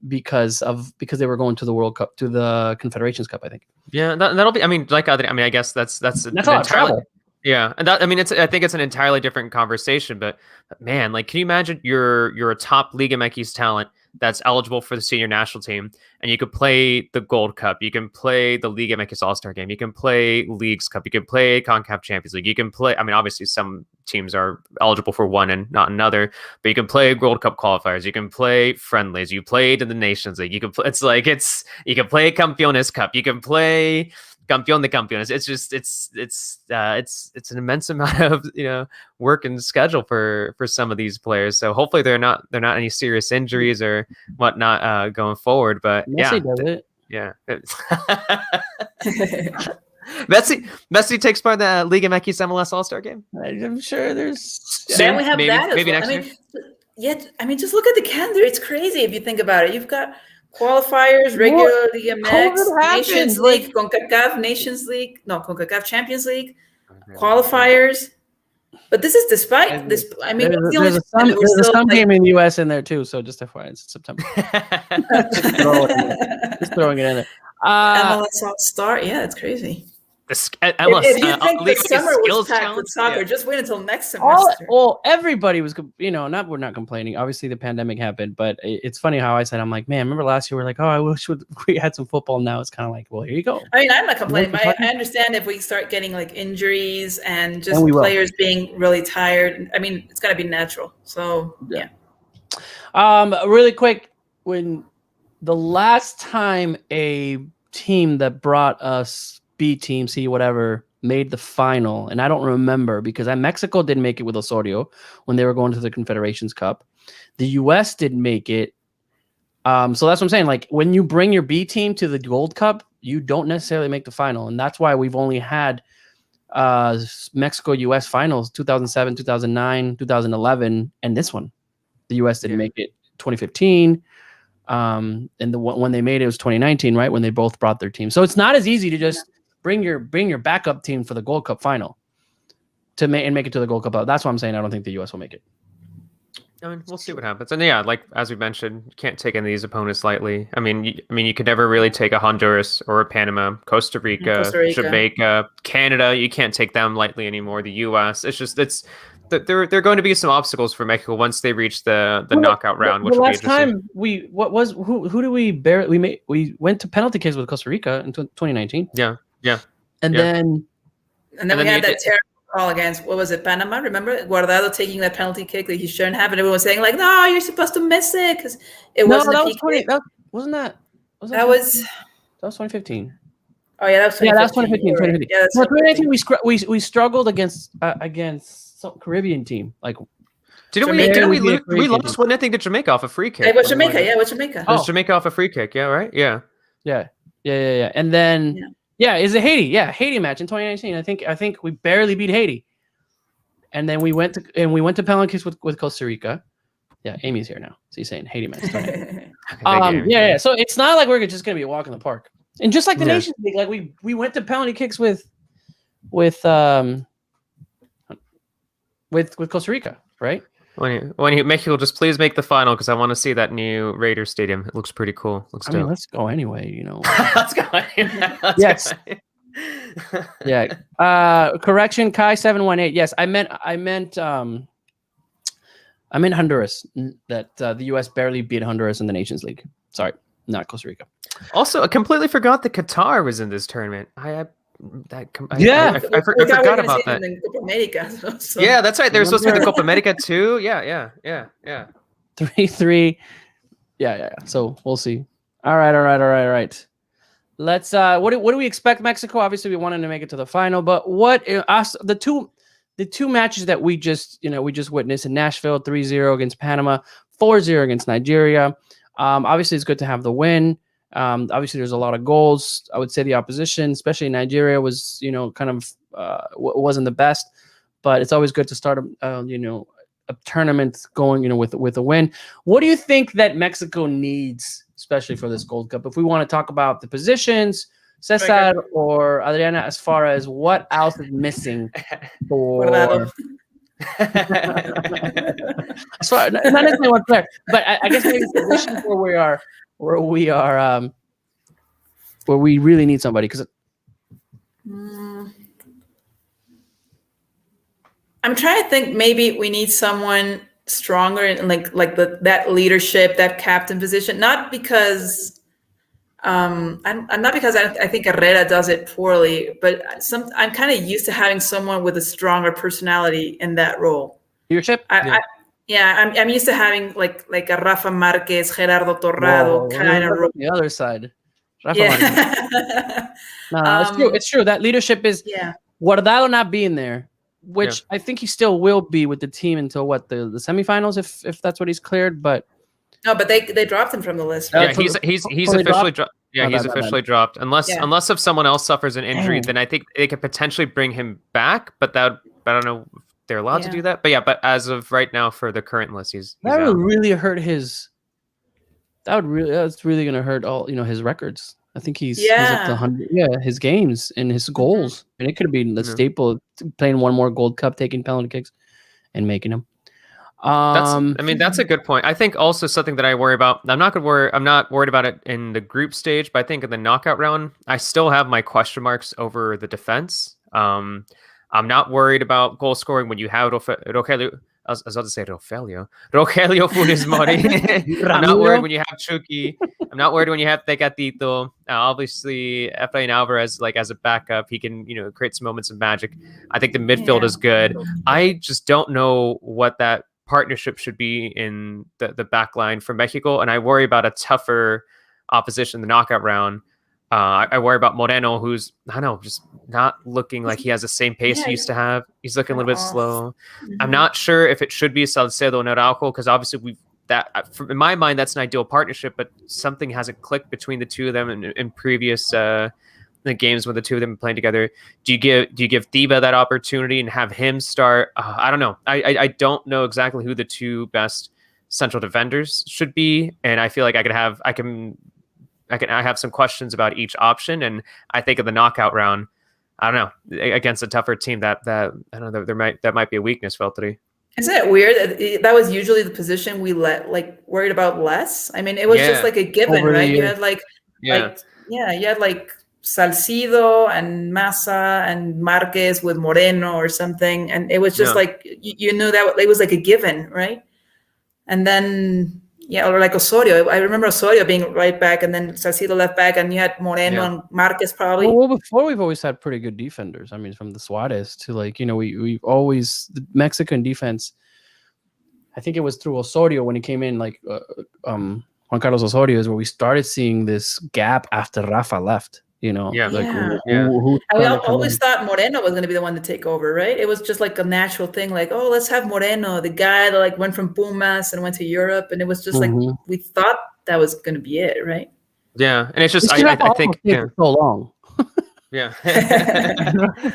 because they were going to the World Cup, to the Confederations Cup, I think. Yeah, that'll be. I mean, I guess that's all travel. Yeah, and I think it's an entirely different conversation. But man, can you imagine you're a top Liga MX talent that's eligible for the senior national team, and you could play the Gold Cup, you can play the Liga MX All-Star game, you can play Leagues Cup, you can play CONCACAF Champions League, you can play, I mean, obviously some teams are eligible for one and not another, but you can play World Cup qualifiers, you can play friendlies, you played in the Nations League, you can play, you can play Campeones Cup, you can play Campeón de Campeones. It's just it's an immense amount of work and schedule for some of these players. So hopefully they're not any serious injuries or whatnot going forward. But Messi does it. Yeah. Messi takes part in the Liga MX MLS All-Star game. I'm sure there's. Then we have maybe next year. Yeah, I mean, just look at the calendar. It's crazy if you think about it. You've got qualifiers, regular Liga MX, Nations League, CONCACAF Nations League, CONCACAF Champions League, qualifiers. But this is despite this. I mean, there's a some game in the U.S. in there too. So just FYI, it's September. just throwing it in there. MLS All-Star. Yeah, it's crazy. MLS, if you think the summer was packed with soccer, just wait until next semester. Everybody was, we're not complaining. Obviously, the pandemic happened, but it's funny how I said, I'm like, man, remember last year we're like, oh, I wish we had some football. Now it's kind of like, well, here you go. I mean, I'm not complaining, but I understand if we start getting injuries and just players being really tired. I mean, it's got to be natural. So yeah. Really quick, when the last time a team that brought us B team, C, whatever, made the final, and I don't remember because Mexico didn't make it with Osorio when they were going to the Confederations Cup. The U.S. didn't make it. So that's what I'm saying. When you bring your B team to the Gold Cup, you don't necessarily make the final, and that's why we've only had Mexico-U.S. finals 2007, 2009, 2011, and this one. The U.S. didn't make it 2015. And when they made it was 2019, right? When they both brought their team. So it's not as easy to just bring your backup team for the Gold Cup final. to make it to the Gold Cup. That's why I'm saying I don't think the U.S. will make it. I mean, we'll see what happens. And yeah, like as we mentioned, you can't take any of these opponents lightly. I mean, you could never really take a Honduras or a Panama, Costa Rica, Jamaica, Canada. You can't take them lightly anymore. The U.S. There are going to be some obstacles for Mexico once they reach the knockout round. Which the will last be interesting. time who did we barely we went to penalty kicks with Costa Rica in 2019. Yeah, and then we had that terrible call against, what was it, Panama? Remember Guardado taking that penalty kick that he shouldn't have, and everyone was saying like, "No, you're supposed to miss it because it wasn't." That was 20. That was 2015. Oh yeah, that was 2015. Yeah, that was 2015. 2015. Yeah, no, 2019 we struggled against some Caribbean team. Like, didn't we lose? We lost 1-0 to Jamaica off a free kick. It was Jamaica. Yeah, it was Jamaica. It was Jamaica off a free kick. Yeah, right. Yeah. And then is it Haiti? Yeah, Haiti match in 2019. I think we barely beat Haiti, and then we went to penalty kicks with Costa Rica. Yeah, Amy's here now. So he's saying Haiti match. Yeah. So it's not like we're just gonna be a walk in the park. And just like the Nations League, like we went to penalty kicks with Costa Rica, right? When Mexico, just please make the final because I want to see that new Raiders stadium. It looks pretty cool. I mean, let's go anyway. Let's go. Yes. Yeah. Correction, Kai 718. Yes, I meant Honduras. That the U.S. barely beat Honduras in the Nations League. Sorry, not Costa Rica. Also, I completely forgot that Qatar was in this tournament. I forgot about that. So. Yeah, that's right. They were supposed to be the Copa America too. Yeah. 3-3. Yeah. So we'll see. All right. Let's. What do we expect Mexico? Obviously, we wanted to make it to the final, but what the two matches that we just witnessed in Nashville, 3-0 against Panama, 4-0 against Nigeria. Obviously, it's good to have the win. Obviously, there's a lot of goals. I would say the opposition, especially Nigeria, was kind of wasn't the best, but it's always good to start a tournament going with a win. What do you think that Mexico needs, especially for this Gold Cup? If we want to talk about the positions, Cesar or Adriana, as far as what else is missing for. Not necessarily one player, but I guess maybe the position where we really need somebody because I'm trying to think. Maybe we need someone stronger in like that leadership, that captain position. Not because I'm not because I think Herrera does it poorly, but I'm kind of used to having someone with a stronger personality in that role. Leadership. I'm used to having like a Rafa Marquez, Gerardo Torrado kind of role. The other side. Rafa Marquez. It's true. That leadership is Guardado not being there, which I think he still will be with the team until the semifinals if that's what he's cleared. But no, but they dropped him from the list. Right? Yeah, he's officially dropped. Yeah, he's officially dropped. Unless if someone else suffers an injury, then I think they could potentially bring him back. But I don't know. They're allowed to do that, but as of right now, for the current list, he's that would really hurt his. That's really gonna hurt all his records. I think he's up to 100. Yeah, his games and his goals, and it could have been the staple playing one more Gold Cup, taking penalty kicks, and making them. That's a good point. I think also something that I worry about. I'm not worried about it in the group stage, but I think in the knockout round, I still have my question marks over the defense. I'm not worried about goal scoring when you have Rogelio. I was about to say Rogelio Funes Mori. I'm not worried when you have Chucky. I'm not worried when you have Tecatito. Obviously, Efrain Alvarez, as a backup, he can create some moments of magic. I think the midfield is good. I just don't know what that partnership should be in the back line for Mexico, and I worry about a tougher opposition in the knockout round. I worry about Moreno, who's just not looking like he has the same pace he used to have. He's looking a little bit slow. Mm-hmm. I'm not sure if it should be Salcedo and Araujo because obviously in my mind that's an ideal partnership, but something hasn't clicked between the two of them in previous the games when the two of them have been playing together. Do you give Diva that opportunity and have him start? I don't know. I don't know exactly who the two best central defenders should be, and I feel like I have some questions about each option, and I think in the knockout round, I don't know, against a tougher team that I don't know, that might be a weakness for El3. Isn't it weird that was usually the position we worried about less? I mean, it was just like a given, right? You had you had like Salcido and Massa and Marquez with Moreno or something, and it was just like you knew that it was like a given, right? And then or like Osorio. I remember Osorio being right back, and then Salcido left back, and you had Moreno and Marquez probably. Well, before we've always had pretty good defenders. I mean, from the Suarez to we've always the Mexican defense. I think it was through Osorio when he came in, Juan Carlos Osorio is where we started seeing this gap after Rafa left. We always thought Moreno was going to be the one to take over, right? It was just like a natural thing, like, oh, let's have Moreno, the guy that went from Pumas and went to Europe, and it was just we thought that was going to be it, right? Yeah, and it's just I think so long. Yeah.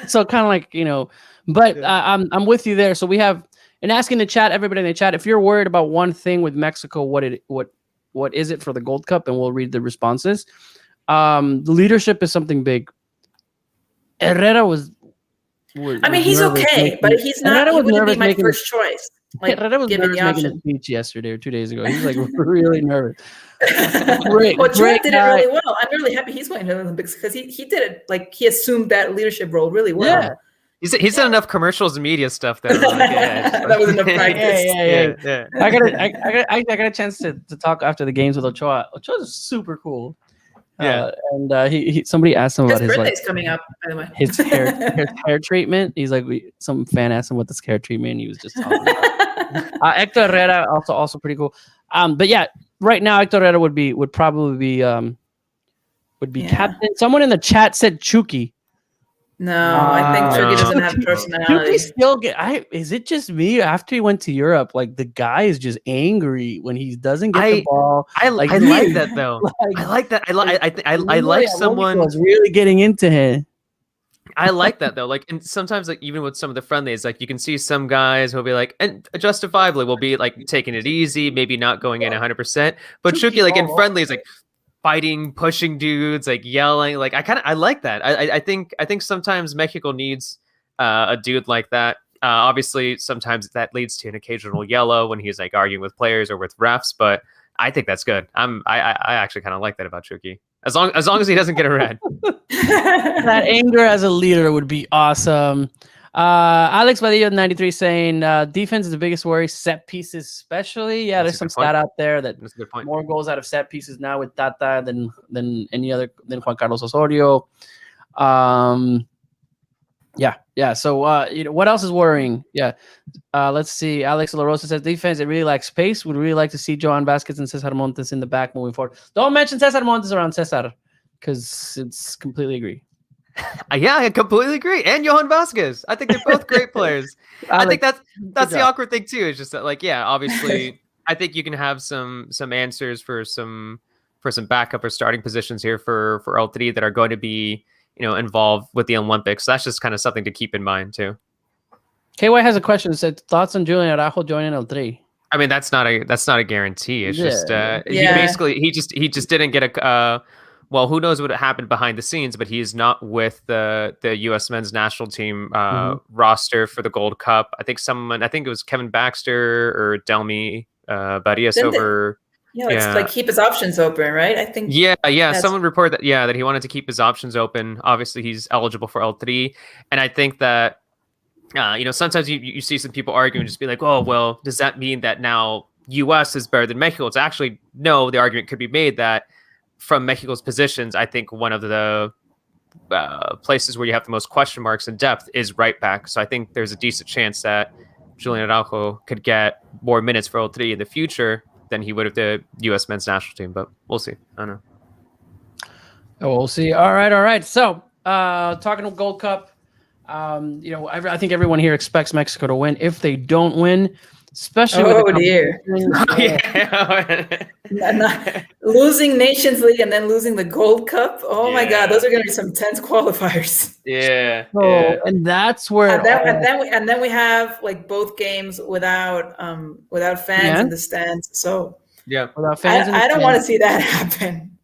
So kind of but I'm with you there. So we have, and asking the chat, everybody in the chat, if you're worried about one thing with Mexico, what is it for the Gold Cup, and we'll read the responses. The leadership is something big. Herrera was he's okay, but he's not. He wouldn't be my first choice. Herrera was nervous making a speech yesterday or 2 days ago. He's really nervous. Trump did it really well. I'm really happy he's going to the Olympics because he did it he assumed that leadership role really well. Yeah. He's done enough commercials and media stuff that that was enough practice. Yeah. I got a chance to talk after the games with Ochoa. Ochoa's super cool. Yeah, and somebody asked him about his birthday's coming up, by the way. His hair treatment. He's like, some fan asked him what this hair treatment. He was just talking about. Hector Herrera also pretty cool. But yeah, right now Hector Herrera would probably be captain. Someone in the chat said Chucky. No, I think Chucky doesn't have personality. Is it just me? After he went to Europe, the guy is just angry when he doesn't get the ball. I like that though. I like that. I like someone was really getting into him. I like that though. And sometimes even with some of the friendlies, you can see some guys who'll be and justifiably will be taking it easy, maybe not going in 100%. But Chucky in friendlies fighting, pushing dudes, yelling. I like that. I think sometimes Mexico needs a dude like that. Obviously, sometimes that leads to an occasional yellow when he's arguing with players or with refs. But I think that's good. I actually kind of like that about Chucky. As long as he doesn't get a red. That anger as a leader would be awesome. Alex Vadillo 93 saying defense is the biggest worry, set pieces especially. Yeah, there's some stat out there that more goals out of set pieces now with Tata than Juan Carlos Osorio. Yeah. So what else is worrying? Yeah. Let's see. Alex La Rosa says defense, it really lacks space. Would really like to see Johan Vasquez and Cesar Montes in the back moving forward. Don't mention Cesar Montes around Cesar because it's completely agree. Yeah, I completely agree. And Johan Vasquez. I think they're both great players. I think that's the awkward thing too. It's just that obviously I think you can have some answers for some backup or starting positions here for L3 that are going to be, involved with the Olympics. So that's just kind of something to keep in mind too. KY has a question. It said thoughts on Julian Araujo joining L3. I mean, that's not a guarantee. It's he just didn't get a well, who knows what happened behind the scenes, but he is not with the U.S. men's national team roster for the Gold Cup. I think it was Kevin Baxter or Delmi Barrios over. It's keep his options open, right? I think. Yeah. Someone reported that he wanted to keep his options open. Obviously, he's eligible for L3, and I think that sometimes you see some people arguing, just be like, oh, well, does that mean that now U.S. is better than Mexico? It's actually no. The argument could be made that from Mexico's positions, I think one of the places where you have the most question marks and depth is right back. So I think there's a decent chance that Julian Araujo could get more minutes for L3 in the future than he would have the U.S. men's national team. But we'll see. I don't know. We'll see. All right. So talking of Gold Cup, I think everyone here expects Mexico to win. If they don't win, especially losing Nations League and then losing the Gold Cup. Oh my God, those are going to be some tense qualifiers. Yeah. And that's where and then we have both games without fans in the stands. So without fans, I don't want to see that happen.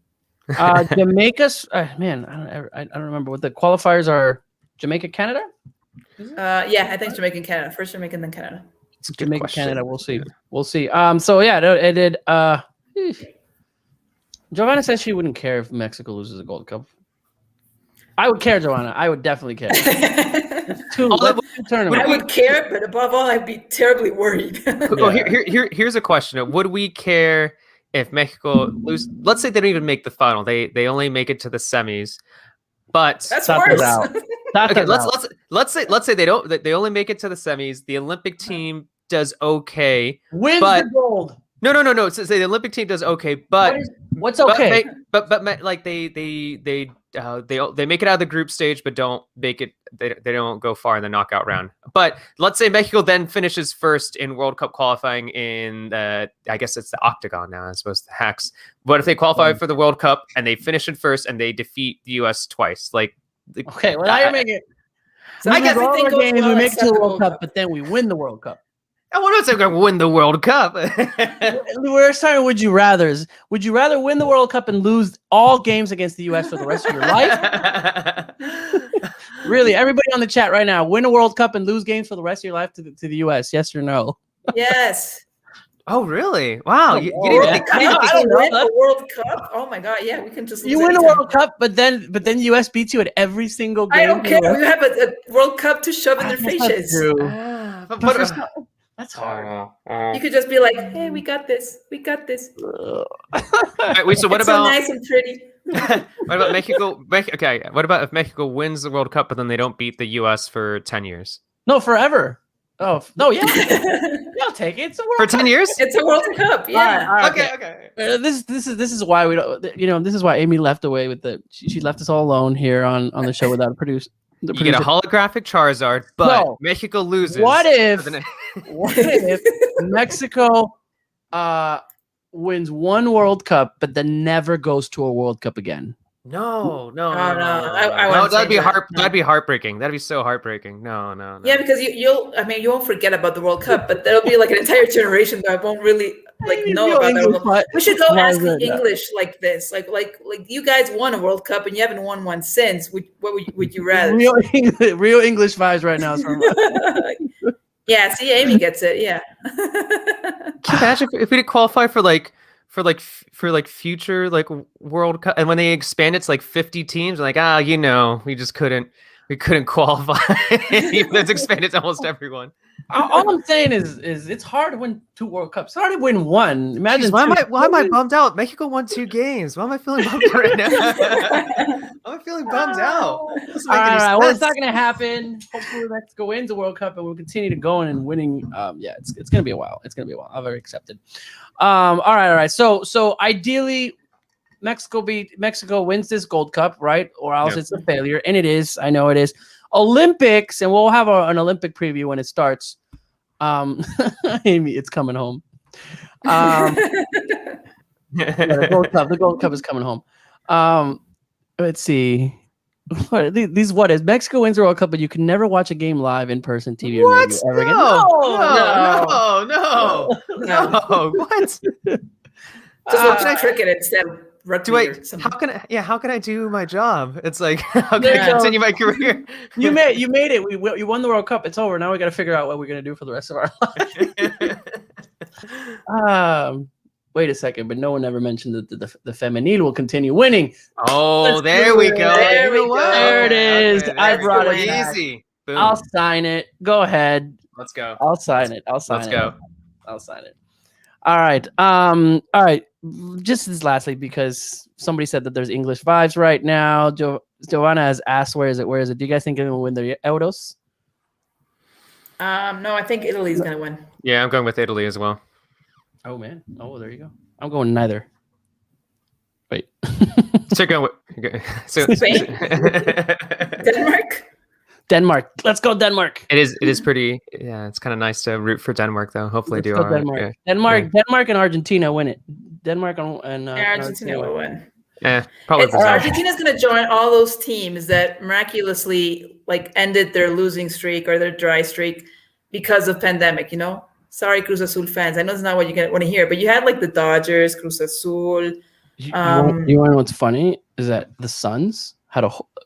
Jamaica's I don't remember what the qualifiers are. Jamaica, Canada? Yeah, I think Jamaica and Canada. First Jamaica, then Canada. It's a good Jamaica, question. Canada. We'll see. We'll see. So yeah, it did. Giovanna says she wouldn't care if Mexico loses a Gold Cup. I would care, Giovanna. I would definitely care. Two tournaments. I would care, but above all, I'd be terribly worried. Well, here's a question. Would we care if Mexico lose? Let's say they don't even make the final. They only make it to the semis. But that's worse. Okay, let's say they don't. They only make it to the semis. The Olympic team does okay. Wins the gold. No. So the Olympic team does okay, but what's okay? But like they make it out of the group stage, but don't make it. They don't go far in the knockout round. But let's say Mexico then finishes first in World Cup qualifying in I guess it's the octagon now as opposed to the hex. But if they qualify for the World Cup and they finish it first and they defeat the U.S. twice, like okay, well now you're making it. So I guess all our games we make it to the World Cup, but then we win the World Cup. I want to win the World Cup. We're starting. Would you rather? Would you rather win the World Cup and lose all games against the U.S. for the rest of your life? Really, everybody on the chat right now, win a World Cup and lose games for the rest of your life to the U.S. Yes or no? Yes. Oh, really? Wow. You didn't win a World Cup? Oh my God! Yeah, we can just. You win a World Cup, but then the U.S. beats you at every single game. I don't care. We have a World Cup to shove in their faces. That's hard. You could just be like, "Hey, we got this. We got this." Right, wait, so what about? So nice and pretty. What about Mexico? Okay, what about if Mexico wins the World Cup, but then they don't beat the U.S. for 10 years? No, forever. Oh no, yeah, I'll take it. It's a World for 10 years. It's a World Cup. Yeah. All right, okay. This is why we don't. This is why Amy left away with she left us all alone here on the show without a producer. You get a holographic Charizard, but Mexico loses. What if Mexico wins one World Cup, but then never goes to a World Cup again? No. That'd be heartbreaking. That'd be so heartbreaking. No. Yeah, because you won't forget about the World Cup, but there'll be like an entire generation that won't really know about that. We should go ask the English like this, like you guys won a World Cup and you haven't won one since. What would you rather? Real English vibes right now. Yeah, see, Amy gets it. Yeah. Can you imagine if we did qualify for future World Cup, and when they expand it to 50 teams, we just couldn't qualify. Let's expand it to almost everyone. All I'm saying is it's hard to win 2 World Cups. It's hard to win one. Imagine. Jeez, why am I bummed out? Mexico won 2 games. Why am I feeling bummed right now? I'm feeling bummed out. All right, well, it's not going to happen. Hopefully, Mexico wins the World Cup, and we'll continue to go and winning. It's going to be a while. I've already accepted. All right. So ideally, Mexico wins this Gold Cup, right? Or else it's a failure, and it is. I know it is. Olympics, and we'll have an Olympic preview when it starts. Amy, it's coming home. The Gold Cup is coming home. Let's see. What is Mexico wins the World Cup, but you can never watch a game live in person, TV, or radio ever again? No. What? Just watch cricket instead. How can I do my job? It's like, how can I continue my career? You made it. You won the World Cup. It's over. Now we got to figure out what we're gonna do for the rest of our life. Wait a second, but no one ever mentioned that the femenil will continue winning. Oh, there we go. There it is. Okay, I brought it easy. Boom. I'll sign it. Go ahead. Let's go. I'll sign it. Let's go. I'll sign it. All right. All right. Just as lastly, because somebody said that there's English vibes right now. Giovanna has asked, where is it? Do you guys think it will win the Euros? No, I think Italy's going to win. Yeah, I'm going with Italy as well. Oh, man. Oh, there you go. I'm going neither. Wait. So going with Spain? Denmark. Let's go Denmark. It is pretty. Yeah, it's kind of nice to root for Denmark, though. Hopefully, do all right. Denmark. Denmark and Argentina win it. Denmark and Argentina will win. Yeah, probably. Argentina's going to join all those teams that miraculously ended their losing streak or their dry streak because of pandemic. Sorry, Cruz Azul fans. I know it's not what you want to hear, but you had the Dodgers, Cruz Azul. You want to know what's funny is that the Suns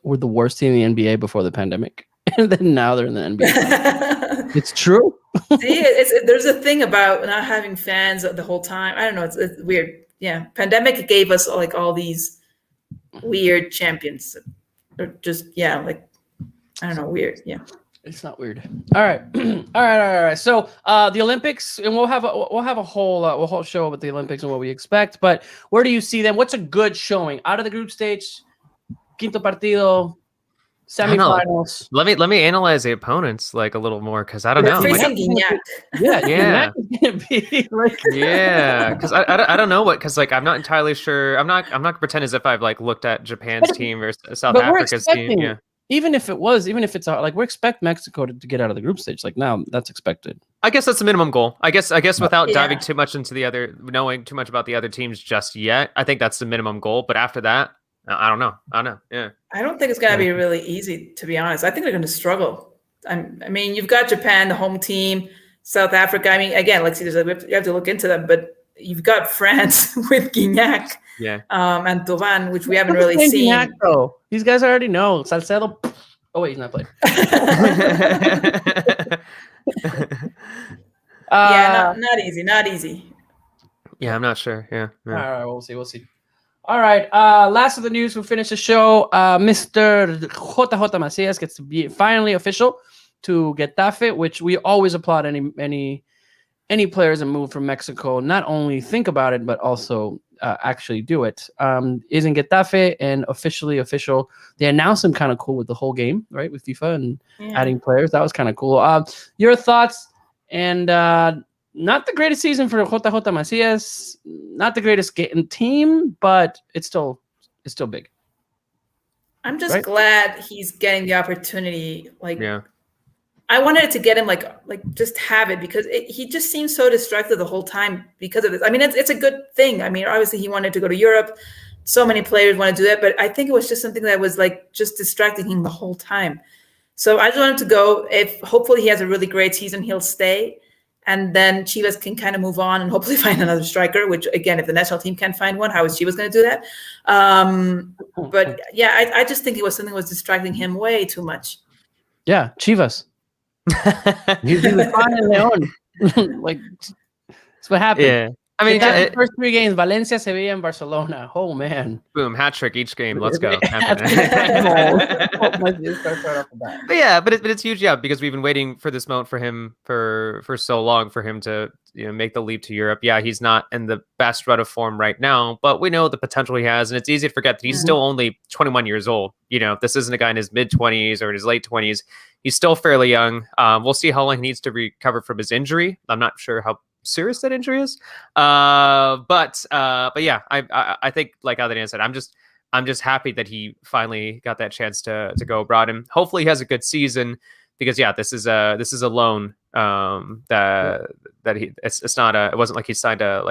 were the worst team in the NBA before the pandemic, and then now they're in the NBA. It's true. See, there's a thing about not having fans the whole time. I don't know. It's weird. Yeah, pandemic gave us like all these weird champions, or just like I don't know, weird. Yeah. It's not weird. All right. All right. So the Olympics, and we'll have a whole show about the Olympics and what we expect. But where do you see them? What's a good showing out of the group stage? Quinto partido, semifinals. Let me analyze the opponents like a little more because I don't know. Facing Gignac. Yeah. Yeah, because I don't know because like I'm not entirely sure. I'm not gonna pretend as if I've like looked at Japan's team or South Africa's team. Yeah. Even if it's like we expect Mexico to get out of the group stage, like now that's expected. I guess that's the minimum goal. I guess without diving too much into knowing too much about the other teams just yet, I think that's the minimum goal. But after that, I don't know. Yeah. I don't think it's gonna be really easy, to be honest. I think they're gonna struggle. I mean, you've got Japan, the home team, South Africa. I mean, again, like you have to look into them, but you've got France with Gignac. Yeah. And Thauvin, which we haven't really seen. Gignac, though. These guys already know. Salcedo. Oh wait, he's not playing. Not easy. Not easy. Yeah, I'm not sure. Yeah. All right, we'll see. All right. Last of the news. We'll finish the show. Mr. JJ Macías gets to be finally official to Getafe, which we always applaud any players that move from Mexico. Not only think about it, but also actually do it. Is in Getafe and official. They announced him kind of cool with the whole game, right? With FIFA and adding players. That was kind of cool. Your thoughts? And not the greatest season for JJ Macías. Not the greatest team, but it's still big. I'm just glad he's getting the opportunity. I wanted to get him like just have it because he just seems so distracted the whole time because of this. I mean, it's a good thing. I mean, obviously he wanted to go to Europe. So many players want to do that, but I think it was just something that was like just distracting him the whole time. So I just want him to go. If hopefully he has a really great season, he'll stay. And then Chivas can kind of move on and hopefully find another striker, which again, if the national team can't find one, how is Chivas going to do that? But yeah, I just think it was something that was distracting him way too much. Yeah, Chivas. He's fine in León. Like that's what happened. Yeah, I mean, the first 3 games: Valencia, Sevilla, and Barcelona. Oh man! Boom, hat trick each game. Let's go. But yeah, but it's huge, because we've been waiting for this moment for him for so long for him to make the leap to Europe. Yeah, he's not in the best run of form right now, but we know the potential he has, and it's easy to forget that he's still only 21 years old. This isn't a guy in his mid-20s or in his late 20s. He's still fairly young. We'll see how long he needs to recover from his injury. I'm not sure how serious that injury is. But yeah, I think like Adrian said, I'm just happy that he finally got that chance to go abroad, and hopefully he has a good season because this is a loan that he it wasn't like he signed a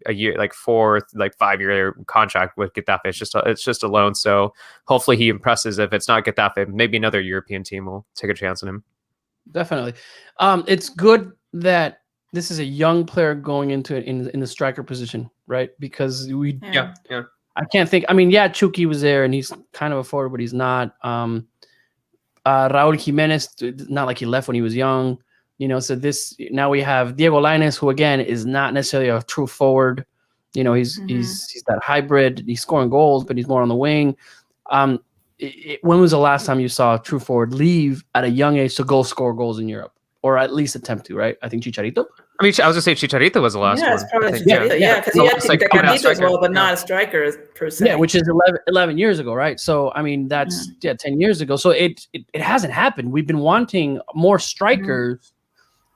year 5-year contract with Getafe. It's just a loan. So hopefully he impresses. If it's not Getafe, maybe another European team will take a chance on him. Definitely. It's good that this is a young player going into it in the striker position, right? Because I can't think. I mean, Chucky was there and he's kind of a forward, but he's not. Raul Jimenez, not like he left when he was young, so now we have Diego Lainez, who again is not necessarily a true forward. He's that hybrid. He's scoring goals, but he's more on the wing. When was the last time you saw a true forward leave at a young age to go score goals in Europe, or at least attempt to? Right? I think Chicharito. I mean, I was gonna say Chicharito was the last one. Yeah, it's probably Chicharito. Because he had Tecatito as well, but not a striker per se. Yeah, which is 11 years ago, right? So I mean, that's 10 years ago. So it hasn't happened. We've been wanting more strikers,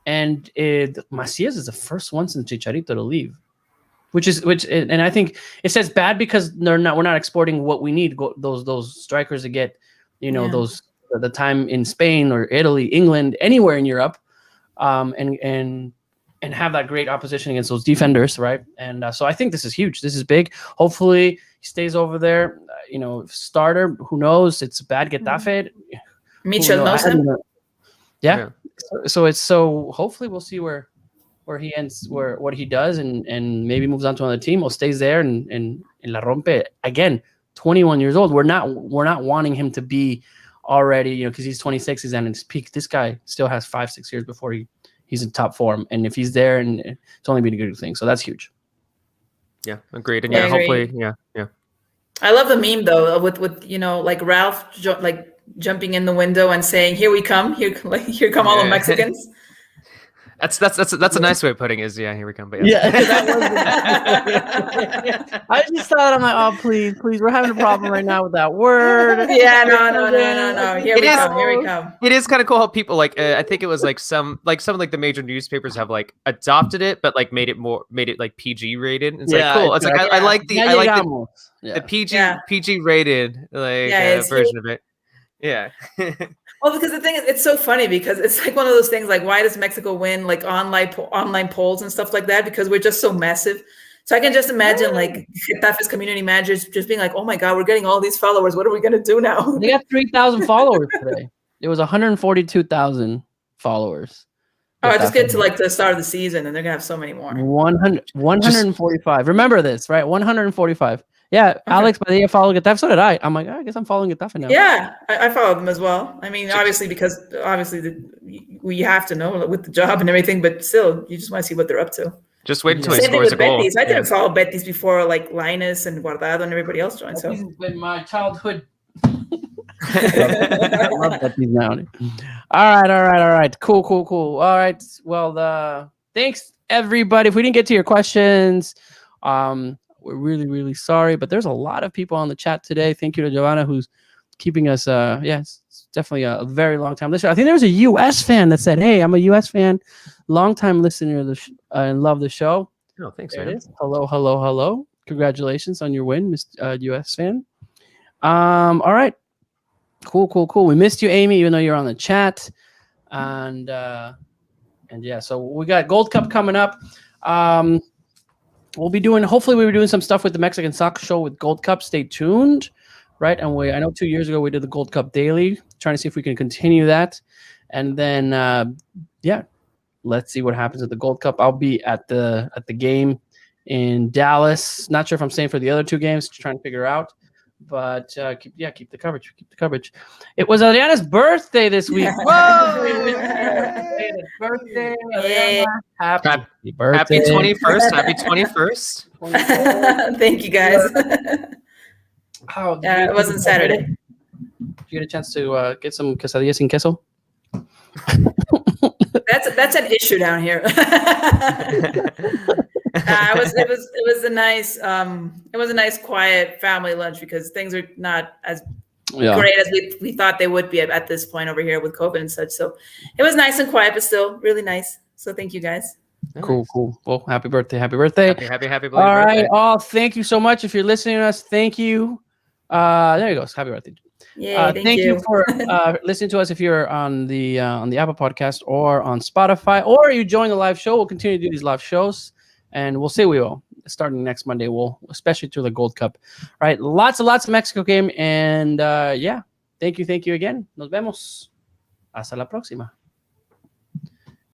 and Macías is the first one since Chicharito to leave, and I think it says bad because we're not exporting what we need. Those strikers to get, those the time in Spain or Italy, England, anywhere in Europe, and have that great opposition against those defenders, right? And so I think this is huge. This is big. Hopefully he stays over there. Starter. Who knows? It's bad Getafe. Mitchell knows him. Yeah. So hopefully we'll see where he ends, what he does, and maybe moves on to another team or stays there and La Rompe again. 21 years old. We're not wanting him to be already, because he's 26, he's at his peak. This guy still has 5-6 years before he's in top form, and if he's there, and it's only been a good thing. So that's huge. Yeah, agreed. And hopefully, yeah. I love the meme though with like Ralph jumping in the window and saying, "Here we come, here come all the Mexicans." That's a nice way of putting it. Is here we come. But I just thought, I'm like, oh please, we're having a problem right now with that word. Yeah, no. Here we come. It is kind of cool how people I think it was some of the major newspapers have adopted it, but made it like PG rated. It's cool. It's I like the PG rated version of it. Yeah. Well, because the thing is, it's so funny because it's one of those things why does Mexico win online polls and stuff like that? Because we're just so massive. So I can just imagine Getafe's community managers just being oh my God, we're getting all these followers. What are we going to do now? They got 3,000 followers today. It was 142,000 followers. Oh, I just get to the start of the season and they're going to have so many more. 145. Remember this, right? 145. Yeah, okay. Alex Padilla followed Getafe. So did I. I'm I guess I'm following Getafe now. Yeah, I followed them as well. I mean, obviously we have to know with the job and everything, but still, you just want to see what they're up to. Just wait until he scores a goal. Betis. I didn't follow Betis before Linus and Guardado and everybody else joined. So this has been my childhood. I love Betis now. All right. Cool. All right. Well, thanks everybody. If we didn't get to your questions, we're really, really sorry, but there's a lot of people on the chat today. Thank you to Giovanna, who's keeping us. It's definitely a very long time listener. I think there was a U.S. fan that said, "Hey, I'm a U.S. fan, long time listener of and love the show." Oh, thanks, there man. it is. Hello. Congratulations on your win, Mr. U.S. fan. All right, cool. We missed you, Amy, even though you're on the chat, and yeah. So we got Gold Cup coming up. Hopefully we'll be doing some stuff with the Mexican Soccer Show with Gold Cup. Stay tuned, right? And I know 2 years ago we did the Gold Cup Daily, trying to see if we can continue that. And then, let's see what happens at the Gold Cup. I'll be at the game in Dallas. Not sure if I'm staying for the other 2 games, trying to figure out. But keep the coverage. It was Adriana's birthday this week. Whoa! Birthday, Adriana. Happy birthday. Happy 21st. Happy 21st. Thank you, guys. It wasn't Saturday. Did you get a chance to get some quesadillas sin queso? That's an issue down here. It was a nice quiet family lunch because things are not as great as we thought they would be at this point over here with COVID and such. So it was nice and quiet, but still really nice. So thank you guys. Cool. Well, happy birthday. Happy All right. Oh, thank you so much. If you're listening to us, thank you. There you go. Happy birthday. Yeah, thank you for listening to us. If you're on the Apple Podcast or on Spotify, or you join the live show, we'll continue to do these live shows, and we'll say we will starting next Monday. We'll especially through the Gold Cup. All right, lots of Mexico game, and thank you again. Nos vemos. Hasta la próxima.